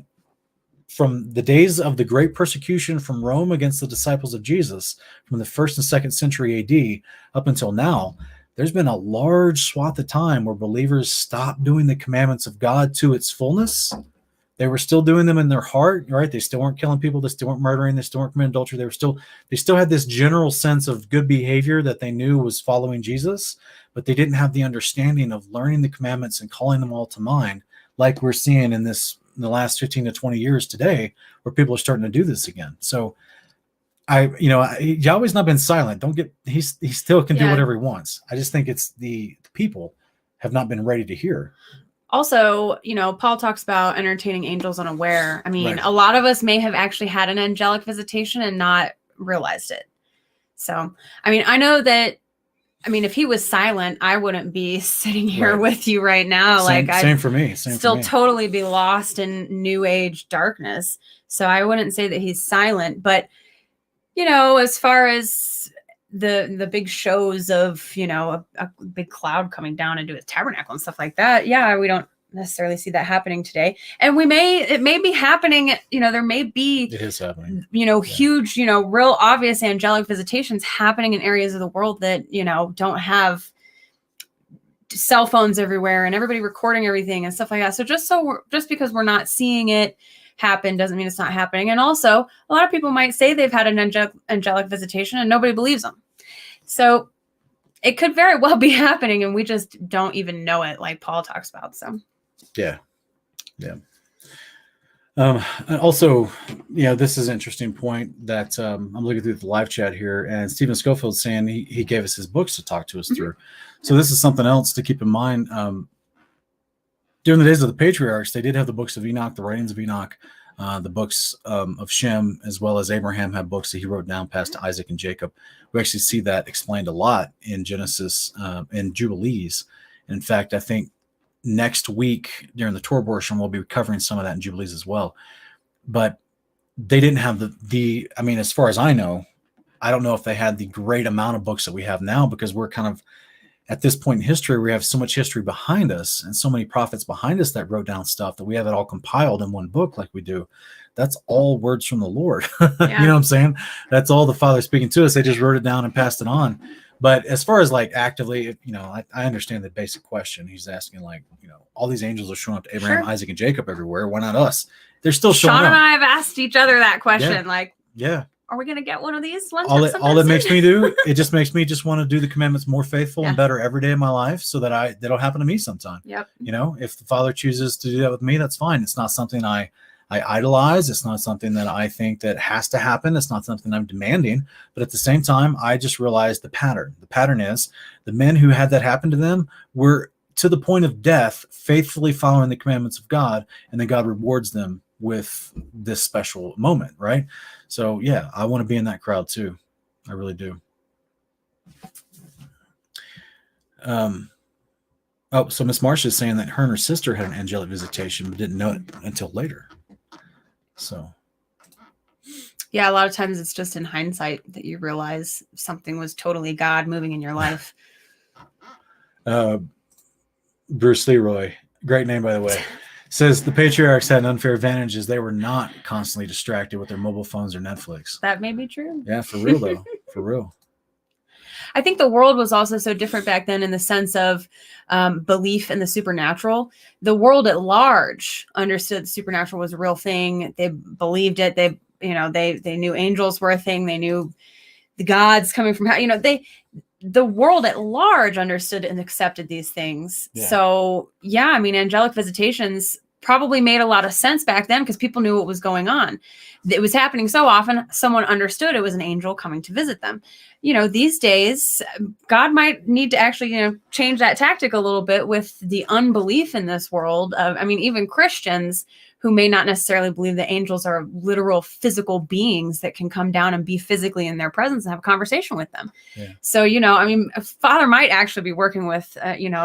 from the days of the great persecution from Rome against the disciples of Jesus, from the 1st and 2nd century AD up until now, there's been a large swath of time where believers stopped doing the commandments of God to its fullness. They were still doing them in their heart, right? They still weren't killing people. They still weren't murdering. They still weren't committing adultery. They still had this general sense of good behavior that they knew was following Jesus, but they didn't have the understanding of learning the commandments and calling them all to mind, like we're seeing in the last 15 to 20 years today, where people are starting to do this again. So Yahweh's not been silent. He still can do whatever he wants. I just think it's the people have not been ready to hear. Also, Paul talks about entertaining angels unaware. I mean, A lot of us may have actually had an angelic visitation and not realized it. So, I mean, I know that, if he was silent, I wouldn't be sitting here with you right now. Same for me. Still totally be lost in new age darkness. So I wouldn't say that he's silent, but as far as the big shows of, a big cloud coming down into his tabernacle and stuff like that. Yeah, we don't necessarily see that happening today. And it may be happening, there may be, it is happening, huge, real obvious angelic visitations happening in areas of the world that, don't have cell phones everywhere and everybody recording everything and stuff like that. So just because we're not seeing it happen doesn't mean it's not happening. And also a lot of people might say they've had an angelic visitation and nobody believes them. So it could very well be happening and we just don't even know it, like Paul talks about. So yeah. Also, this is an interesting point that I'm looking through the live chat here, and Stephen Schofield's saying he gave us his books to talk to us through. So this is something else to keep in mind. During the days of the patriarchs, they did have the books of Enoch, the writings of Enoch, the books of Shem, as well as Abraham had books that he wrote down past to Isaac and Jacob. We actually see that explained a lot in Genesis and Jubilees. In fact, I think next week during the Torah portion, we'll be covering some of that in Jubilees as well. But they didn't have as far as I know, I don't know if they had the great amount of books that we have now, because we're kind of at this point in history, we have so much history behind us and so many prophets behind us that wrote down stuff that we have it all compiled in one book like we do. That's all words from the Lord. Yeah. You know what I'm saying? That's all the Father speaking to us. They just wrote it down and passed it on. But as far as like actively, I understand the basic question. He's asking all these angels are showing up to Abraham, Isaac, and Jacob everywhere. Why not us? They're still showing up. Sean and I have asked each other that question. Yeah. Are we going to get one of these? All it makes me do, it just makes me just want to do the commandments more faithful and better every day of my life, so that that'll happen to me sometime. Yep. If the Father chooses to do that with me, that's fine. It's not something I idolize. It's not something that I think that has to happen. It's not something I'm demanding. But at the same time, I just realized the pattern. The pattern is the men who had that happen to them were, to the point of death, faithfully following the commandments of God, and then God rewards them with this special moment, right? So yeah, I want to be in that crowd too. I really do. So Miss Marcia is saying that her and her sister had an angelic visitation, but didn't know it until later. So yeah, a lot of times it's just in hindsight that you realize something was totally God moving in your life. Bruce Leroy, great name, by the way. Says the patriarchs had an unfair advantage as they were not constantly distracted with their mobile phones or Netflix. That may be true. Yeah, for real though. For real. I think the world was also so different back then in the sense of belief in the supernatural. The world at large understood the supernatural was a real thing. They believed it. They knew angels were a thing. They knew the gods coming from, the world at large understood and accepted these things. Yeah. So yeah, I mean, angelic visitations probably made a lot of sense back then because people knew what was going on. It was happening so often, someone understood it was an angel coming to visit them. These days, God might need to actually, change that tactic a little bit with the unbelief in this world. Even Christians who may not necessarily believe that angels are literal physical beings that can come down and be physically in their presence and have a conversation with them. Yeah. So, Father might actually be working with,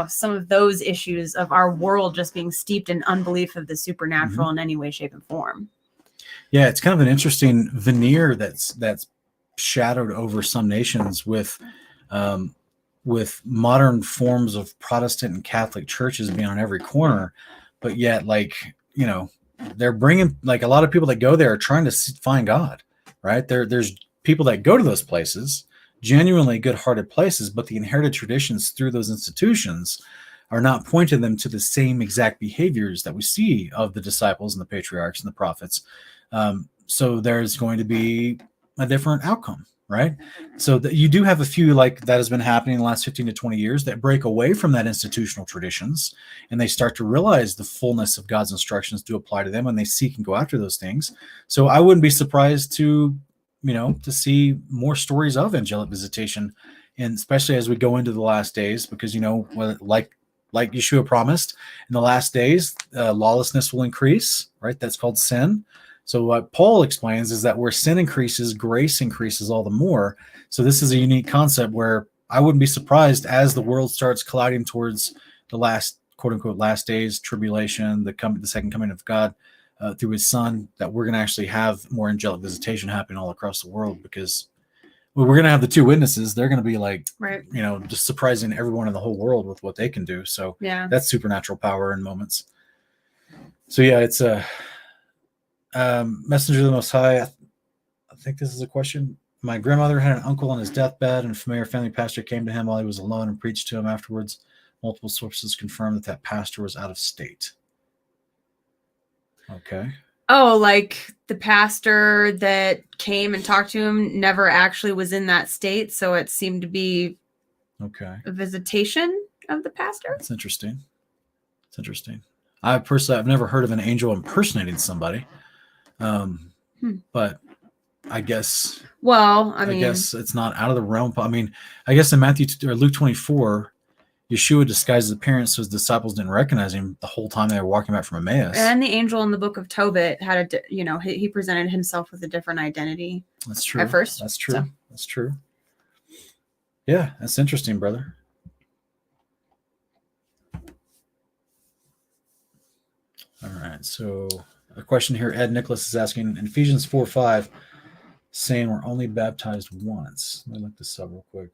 some of those issues of our world just being steeped in unbelief of the supernatural in any way, shape, and form. Yeah, it's kind of an interesting veneer that's shadowed over some nations with modern forms of Protestant and Catholic churches being on every corner, but yet, they're bringing, a lot of people that go there are trying to find God, right? There's people that go to those places, genuinely good-hearted places, but the inherited traditions through those institutions are not pointing them to the same exact behaviors that we see of the disciples and the patriarchs and the prophets. So there's going to be a different outcome, right? So you do have a few like that has been happening in the last 15 to 20 years that break away from that institutional traditions, and they start to realize the fullness of God's instructions do apply to them, and they seek and go after those things. So I wouldn't be surprised to see more stories of angelic visitation, and especially as we go into the last days, because like Yeshua promised, in the last days, lawlessness will increase, right? That's called sin. So what Paul explains is that where sin increases, grace increases all the more. So this is a unique concept where I wouldn't be surprised as the world starts colliding towards the last, quote unquote, last days, tribulation, the second coming of God through his son, that we're going to actually have more angelic visitation happening all across the world, because we're going to have the two witnesses. They're going to be right. Just surprising everyone in the whole world with what they can do. So yeah, that's supernatural power in moments. So yeah, it's a messenger of the Most High. I think this is a question. My grandmother had an uncle on his deathbed, and a familiar family pastor came to him while he was alone and preached to him afterwards. Multiple sources confirmed that pastor was out of state. Okay. Oh, like the pastor that came and talked to him never actually was in that state, so it seemed to be a visitation of the pastor. That's interesting. It's interesting. I've never heard of an angel impersonating somebody. But I guess, I guess it's not out of the realm. I guess in Luke 24, Yeshua disguised his appearance so his disciples didn't recognize him the whole time they were walking back from Emmaus. And the angel in the book of Tobit had he presented himself with a different identity. That's true. At first. That's true. So. That's true. Yeah, that's interesting, brother. All right, so a question here. Ed Nicholas is asking, in Ephesians 4:5, saying we're only baptized once. Let me look this up real quick.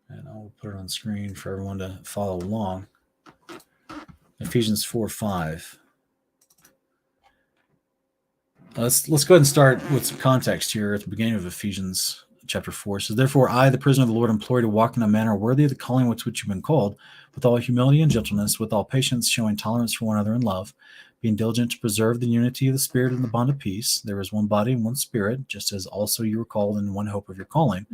And I'll put it on screen for everyone to follow along. Ephesians 4:5. Let's go ahead and start with some context here at the beginning of Ephesians chapter 4. It says, therefore, I, the prisoner of the Lord, implore you to walk in a manner worthy of the calling with which you've been called, with all humility and gentleness, with all patience, showing tolerance for one another in love, being diligent to preserve the unity of the Spirit in the bond of peace. There is one body and one Spirit, just as also you were called in one hope of your calling,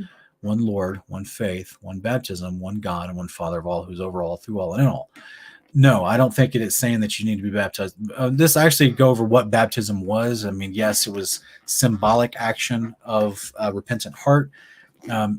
one Lord, one faith, one baptism, one God, and one Father of all, who's over all, through all, and in all. No, I don't think it is saying that you need to be baptized. This actually go over what baptism was. Yes, it was symbolic action of a repentant heart.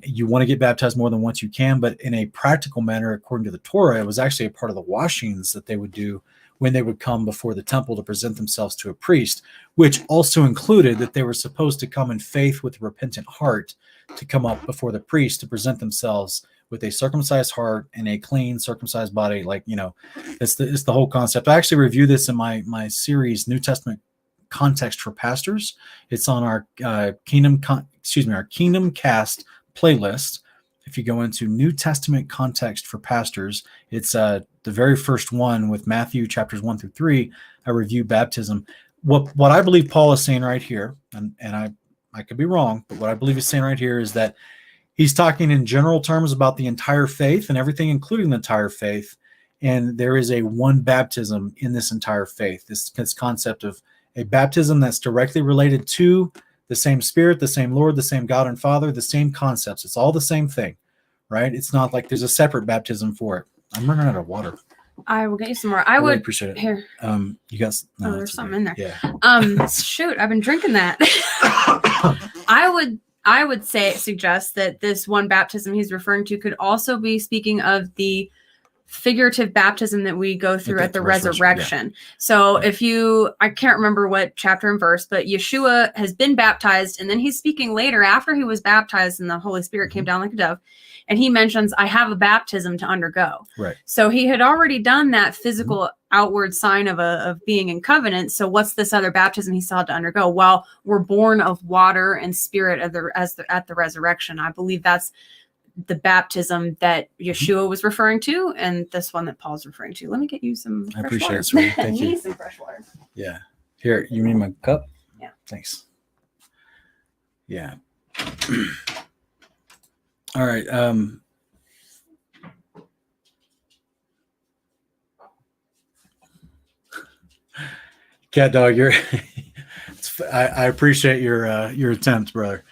You want to get baptized more than once you can, but in a practical manner, according to the Torah, it was actually a part of the washings that they would do when they would come before the temple to present themselves to a priest, which also included that they were supposed to come in faith with a repentant heart to come up before the priest to present themselves with a circumcised heart and a clean circumcised body. It's the whole concept. I actually review this in my series, New Testament Context for Pastors. It's on our Kingdom Cast playlist. If you go into New Testament context for pastors, it's the very first one with Matthew chapters 1 through 3. I review baptism. What I believe Paul is saying right here, and I could be wrong, but what I believe he's saying right here is that he's talking in general terms about the entire faith and everything, including the entire faith. And there is a one baptism in this entire faith. This concept of a baptism that's directly related to the same Spirit, the same Lord, the same God and Father, the same concepts. It's all the same thing, right? It's not like there's a separate baptism for it. I'm running out of water. I will get you some more. I really would appreciate it. Here. You guys. No, there's something in there. Yeah. Shoot, I've been drinking that. I would suggest that this one baptism he's referring to could also be speaking of the figurative baptism that we go through at the resurrection. Yeah. So I can't remember what chapter and verse, but Yeshua has been baptized, and then he's speaking later after he was baptized and the Holy Spirit came down like a dove, and he mentions, I have a baptism to undergo. Right. So he had already done that physical outward sign of being in covenant. So what's this other baptism he still had to undergo? Well, we're born of water and spirit at the resurrection. I believe that's the baptism that Yeshua was referring to, and this one that Paul's referring to. Let me get you some fresh appreciate water. it, sweetie. Thank you. Need some fresh water. Yeah. Here, you need my cup? Yeah. Thanks. Yeah. All right. Cat dog, I appreciate your attempts, brother.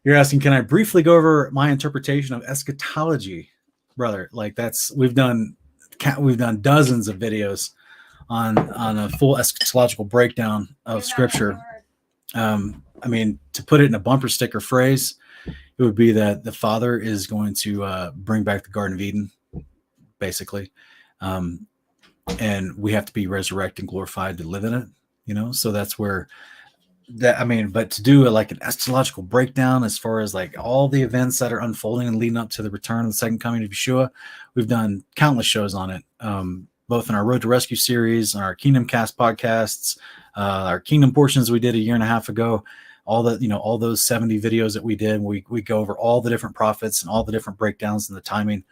You're asking, can I briefly go over my interpretation of eschatology, brother? Like we've done dozens of videos on a full eschatological breakdown of Scripture. I mean, to put it in a bumper sticker phrase, it would be that the Father is going to bring back the Garden of Eden, basically, and we have to be resurrected and glorified to live in it. So that's where. But to do like an eschatological breakdown as far as like all the events that are unfolding and leading up to the return of the second coming of Yeshua, we've done countless shows on it, both in our Road to Rescue series, our Kingdom Cast podcasts, our Kingdom portions we did a year and a half ago, all those 70 videos that we did. We go over all the different prophets and all the different breakdowns and the timing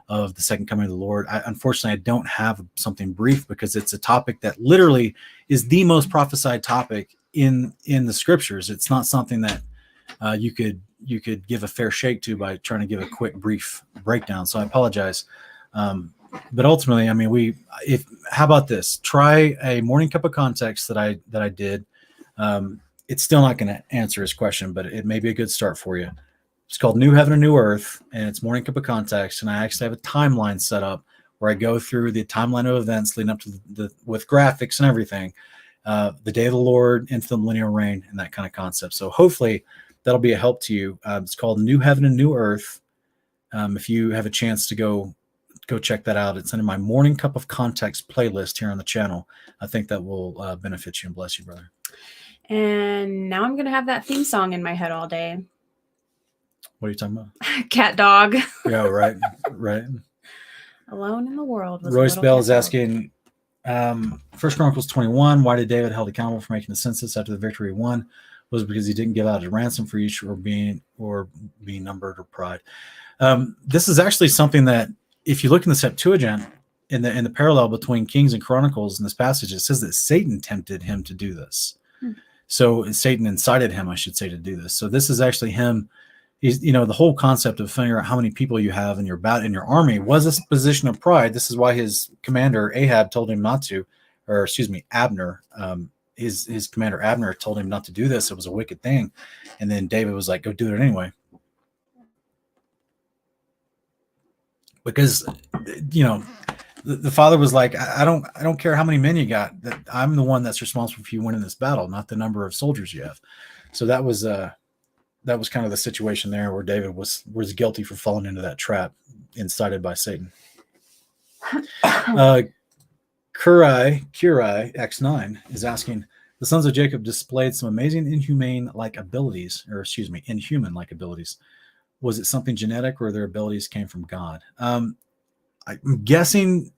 of the second coming of the Lord. Unfortunately, I don't have something brief because it's a topic that literally is the most prophesied topic in the Scriptures. It's not something that you could give a fair shake to by trying to give a quick brief breakdown. So I apologize. But ultimately, how about this? Try a morning cup of context that I did. It's still not going to answer his question, but it may be a good start for you. It's called New Heaven and New Earth, and it's morning cup of context. And I actually have a timeline set up where I go through the timeline of events leading up to with graphics and everything. The day of the Lord, into the millennial reign, and that kind of concept. So hopefully that'll be a help to you. It's called New Heaven and New Earth. If you have a chance to go check that out, it's under my Morning Cup of Context playlist here on the channel. I think that will benefit you and bless you, brother. And now I'm going to have that theme song in my head all day. What are you talking about? Cat dog. Yeah, right. Alone in the world. Royce Bell is asking, 1 Chronicles 21, why did David held accountable for making the census after the victory he won? Was it because he didn't give out a ransom for each or being numbered or pride? This is actually something that, if you look in the Septuagint, in the parallel between Kings and Chronicles in this passage, it says that Satan tempted him to do this. So Satan incited him, I should say, to do this. So this is actually him. The whole concept of figuring out how many people you have in your army was a position of pride. This is why his commander Ahab told him not to, or excuse me, Abner. His commander Abner told him not to do this. It was a wicked thing, and then David was like, "Go do it anyway," because the father was like, "I don't care how many men you got. That I'm the one that's responsible for you winning this battle, not the number of soldiers you have." So that was kind of the situation there where David was guilty for falling into that trap incited by Satan. Kurai X9 is asking, the sons of Jacob displayed some amazing inhuman-like abilities. Was it something genetic or their abilities came from God? I'm guessing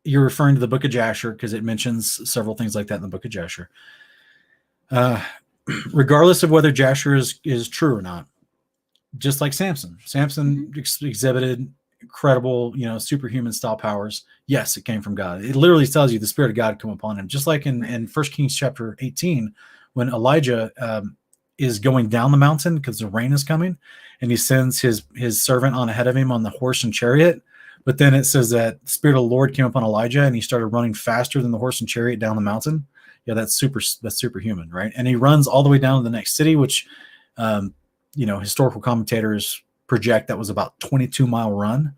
you're referring to the book of Jasher because it mentions several things like that in the book of Jasher. Regardless of whether Jasher is true or not, just like Samson. Samson exhibited incredible, superhuman style powers. Yes, it came from God. It literally tells you the Spirit of God come upon him. Just like in 1 Kings chapter 18, when Elijah is going down the mountain because the rain is coming, and he sends his servant on ahead of him on the horse and chariot. But then it says that the Spirit of the Lord came upon Elijah, and he started running faster than the horse and chariot down the mountain. Yeah, that's superhuman, right? And he runs all the way down to the next city, which historical commentators project that was about 22-mile run.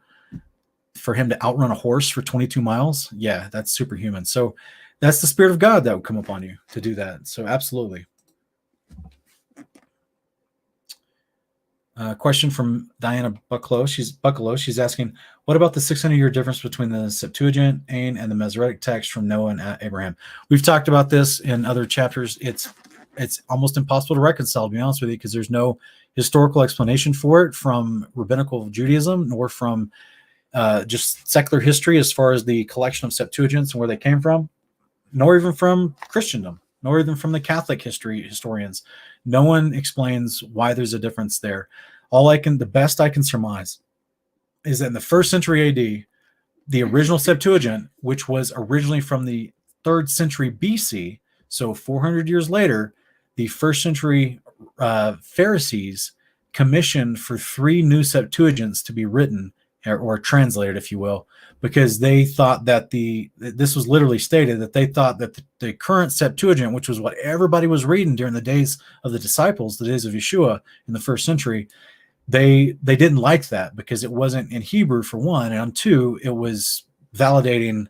For him to outrun a horse for 22 miles, yeah, that's superhuman. So that's the Spirit of God that would come upon you to do that. So absolutely. Question from Diana Bucklow. She's asking, what about the 600-year difference between the Septuagint, and the Masoretic text from Noah and Abraham? We've talked about this in other chapters. It's almost impossible to reconcile, to be honest with you, because there's no historical explanation for it from rabbinical Judaism, nor from just secular history as far as the collection of Septuagints and where they came from, nor even from Christendom, nor even from the Catholic historians. No one explains why there's a difference there. The best I can surmise is that in the 1st century AD, the original Septuagint, which was originally from the 3rd century BC, so 400 years later, the 1st century Pharisees commissioned for 3 new Septuagints to be written or translated, if you will, because they thought that this was literally stated that they thought that the current Septuagint, which was what everybody was reading during the days of the disciples, the days of Yeshua in the 1st century, they didn't like that because it wasn't in Hebrew, for one, and two, it was validating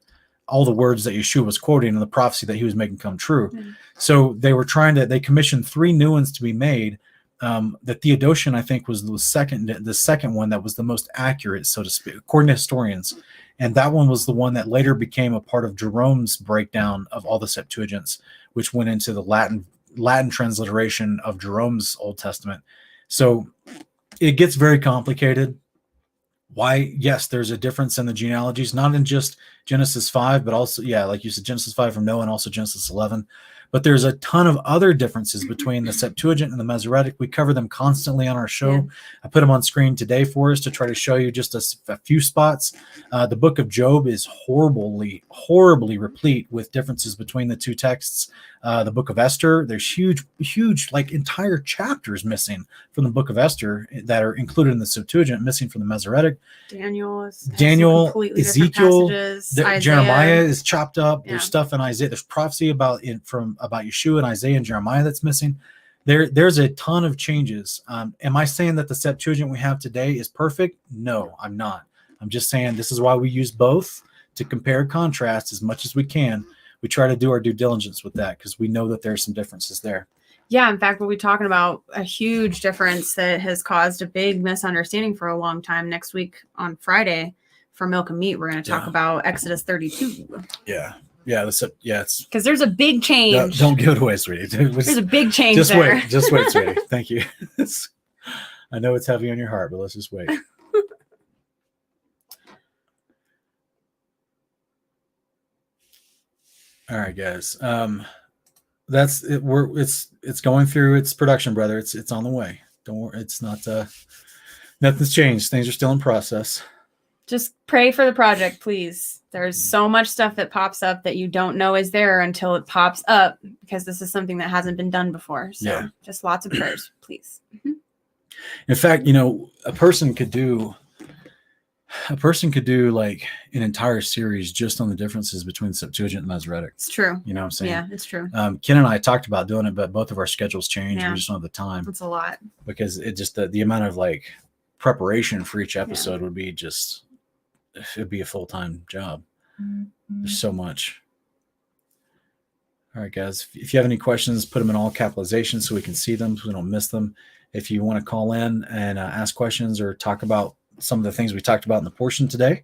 all the words that Yeshua was quoting and the prophecy that he was making come true. So they commissioned 3 new ones to be made. The Theodotion, I think, was the second one that was the most accurate, so to speak, according to historians. And that one was the one that later became a part of Jerome's breakdown of all the Septuagints, which went into the Latin transliteration of Jerome's Old Testament. So it gets very complicated. Why? Yes, there's a difference in the genealogies, not in just Genesis 5, but also, like you said, Genesis 5 from Noah and also Genesis 11. But there's a ton of other differences between the Septuagint and the Masoretic. We cover them constantly on our show. Yeah. I put them on screen today for us to try to show you just a few spots. The book of Job is horribly replete with differences between the two texts. The book of Esther, there's huge, like entire chapters missing from the book of Esther that are included in the Septuagint, missing from the Masoretic. Daniel, Ezekiel, Jeremiah is chopped up. Yeah. There's stuff in Isaiah. There's prophecy about Yeshua and Isaiah and Jeremiah that's missing. There's a ton of changes. Am I saying that the Septuagint we have today is perfect? No, I'm not. I'm just saying this is why we use both to compare and contrast as much as we can. We try to do our due diligence with that because we know that there's some differences there. Yeah, in fact, we'll be talking about a huge difference that has caused a big misunderstanding for a long time. Next week on Friday for Milk and Meat, we're going to talk about Exodus 32. Yeah, it's because there's a big change. Don't give it away, sweetie. There's a big change. Just wait, sweetie. Thank you. I know it's heavy on your heart, but let's just wait. All right, guys. That's it. It's going through its production, brother. It's on the way. Don't worry. It's not. Nothing's changed. Things are still in process. Just pray for the project, please. There's so much stuff that pops up that you don't know is there until it pops up, because this is something that hasn't been done before. So just lots of prayers, please. Mm-hmm. In fact, a person could do like an entire series just on the differences between Septuagint and Masoretic. It's true. You know what I'm saying? Yeah, it's true. Ken and I talked about doing it, but both of our schedules changed. Yeah. We just don't have the time. It's a lot. Because it just, the amount of like preparation for each episode would be just, it'd be a full-time job. Mm-hmm. There's so much. All right, guys. If you have any questions, put them in all capitalization so we can see them, so we don't miss them. If you want to call in and ask questions or talk about some of the things we talked about in the portion today,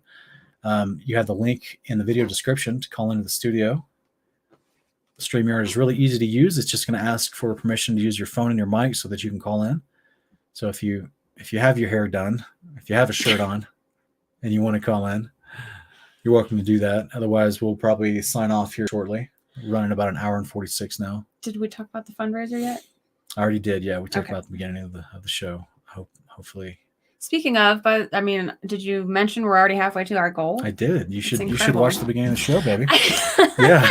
you have the link in the video description to call into the studio. StreamYard is really easy to use. It's just going to ask for permission to use your phone and your mic so that you can call in. So if you have your hair done, if you have a shirt on and you want to call in, you're welcome to do that. Otherwise, we'll probably sign off here shortly. We're running about an hour and 46 now. Did we talk about the fundraiser yet? I already did. Yeah, we talked about the beginning of the show. I hope hopefully. Speaking of, but I mean, did you mention we're already halfway to our goal? I did. You should watch the beginning of the show, baby. Yeah.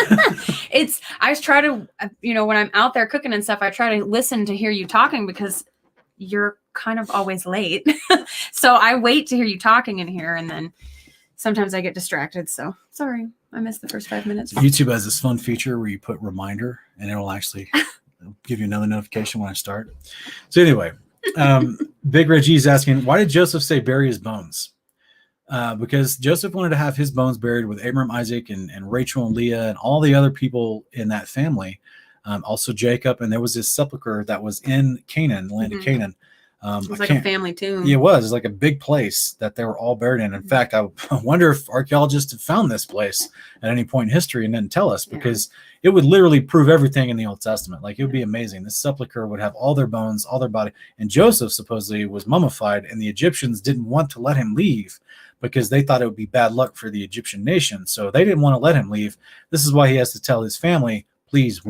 I try to, when I'm out there cooking and stuff, I try to listen to hear you talking because you're kind of always late. So I wait to hear you talking in here, and then sometimes I get distracted. So sorry, I missed the first 5 minutes. YouTube has this fun feature where you put reminder and it'll actually give you another notification when I start. So anyway, Big Reggie's asking, why did Joseph say bury his bones? Because Joseph wanted to have his bones buried with Abraham, Isaac, and Rachel and Leah and all the other people in that family. Also Jacob, and there was this sepulcher that was in Canaan, the land of Canaan. It was like a family tomb. Yeah, it was like a big place that they were all buried in. In fact, I wonder if archaeologists have found this place at any point in history and didn't tell us, because it would literally prove everything in the Old Testament. Like, it would be amazing. This sepulcher would have all their bones, all their body. And Joseph supposedly was mummified, and the Egyptians didn't want to let him leave because they thought it would be bad luck for the Egyptian nation. So they didn't want to let him leave. This is why he has to tell his family, please,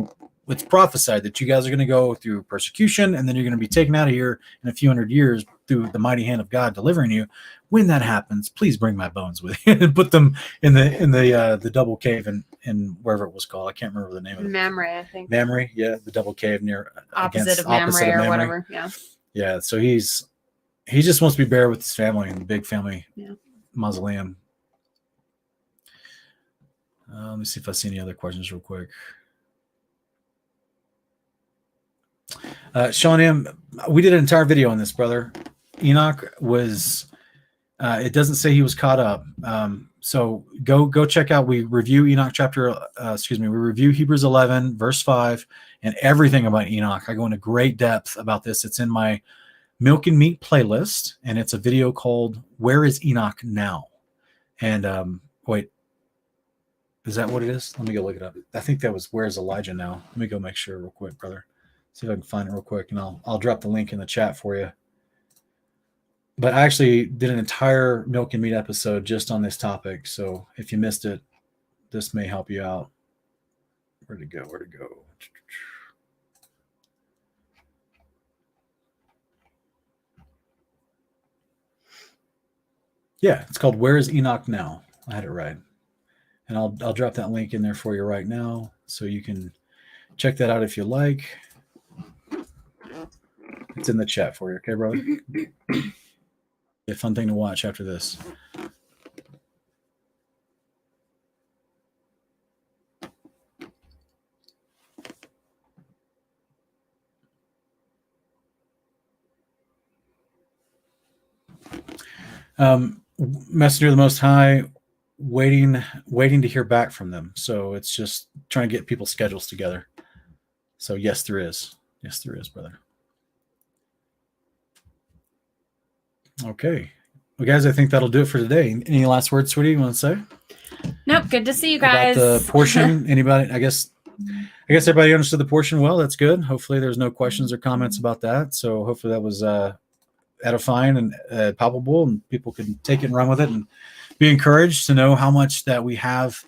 it's prophesied that you guys are going to go through persecution, and then you're going to be taken out of here in a few hundred years through the mighty hand of God delivering you. When that happens, please bring my bones with you and put them in the double cave in wherever it was called. I can't remember the name of it. Mamre, I think. Mamre, yeah, the double cave near opposite of Mamre or whatever. Yeah. Yeah. So he just wants to be buried with his family in the big family mausoleum. Let me see if I see any other questions real quick. Sean M., we did an entire video on this, brother. Enoch was, it doesn't say he was caught up. So go check out, we review Enoch we review Hebrews 11, verse 5, and everything about Enoch. I go into great depth about this. It's in my Milk and Meat playlist, and it's a video called Where is Enoch Now? And wait, is that what it is? Let me go look it up. I think that was Where's Elijah Now? Let me go make sure real quick, brother. See if I can find it real quick, and I'll drop the link in the chat for you. But I actually did an entire Milk and Meat episode just on this topic, so if you missed it, this may help you out. Where'd it go? Yeah, it's called Where is Enoch Now? I had it right. And I'll drop that link in there for you right now, so you can check that out if you like. It's in the chat for you, okay, brother? A fun thing to watch after this. Messenger of the Most High, waiting to hear back from them. So it's just trying to get people's schedules together. So yes, there is. Yes, there is, brother. Okay. Well, guys, I think that'll do it for today. Any last words, sweetie, you want to say? Nope. Good to see you guys. About the portion, anybody? I guess everybody understood the portion well. That's good. Hopefully there's no questions or comments about that. So hopefully that was edifying and palpable, and people can take it and run with it and be encouraged to know how much that we have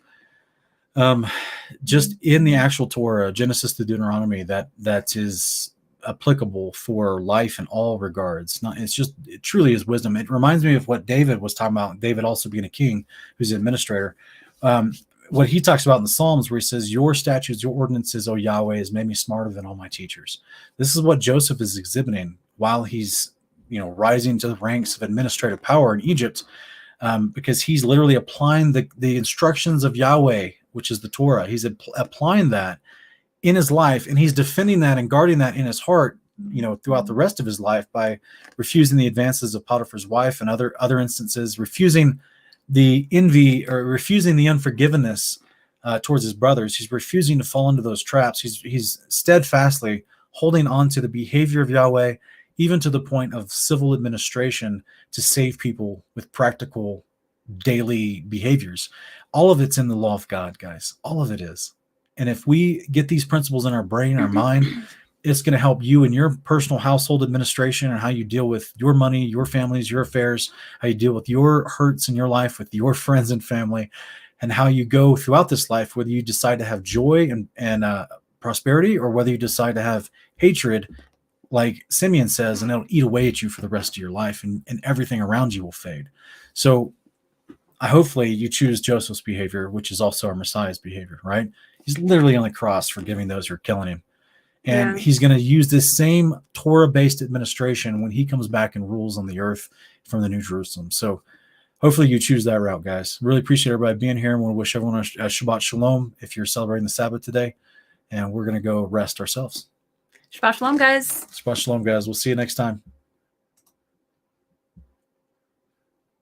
just in the actual Torah, Genesis to Deuteronomy, that is applicable for life in all regards. It truly is wisdom. It reminds me of what David was talking about. David also being a king who's an administrator. What he talks about in the Psalms, where he says, your statutes, your ordinances, O Yahweh, has made me smarter than all my teachers. This is what Joseph is exhibiting while he's rising to the ranks of administrative power in Egypt, because he's literally applying the instructions of Yahweh, which is the Torah. He's applying that in his life, and he's defending that and guarding that in his heart, throughout the rest of his life, by refusing the advances of Potiphar's wife and other instances, refusing the envy or refusing the unforgiveness towards his brothers. He's refusing to fall into those traps. He's steadfastly holding on to the behavior of Yahweh, even to the point of civil administration, to save people with practical daily behaviors. All of it's in the law of God, guys. All of it is. And if we get these principles in our brain, our mind, it's going to help you in your personal household administration and how you deal with your money, your families, your affairs, how you deal with your hurts in your life with your friends and family, and how you go throughout this life, whether you decide to have joy and prosperity, or whether you decide to have hatred like Simeon says, and it'll eat away at you for the rest of your life, and everything around you will fade. So hopefully you choose Joseph's behavior, which is also our Messiah's behavior, right? He's literally on the cross forgiving those who are killing him. And he's going to use this same Torah-based administration when he comes back and rules on the earth from the New Jerusalem. So hopefully you choose that route, guys. Really appreciate everybody being here. And want to wish everyone a Shabbat Shalom if you're celebrating the Sabbath today. And we're going to go rest ourselves. Shabbat Shalom, guys. Shabbat Shalom, guys. We'll see you next time.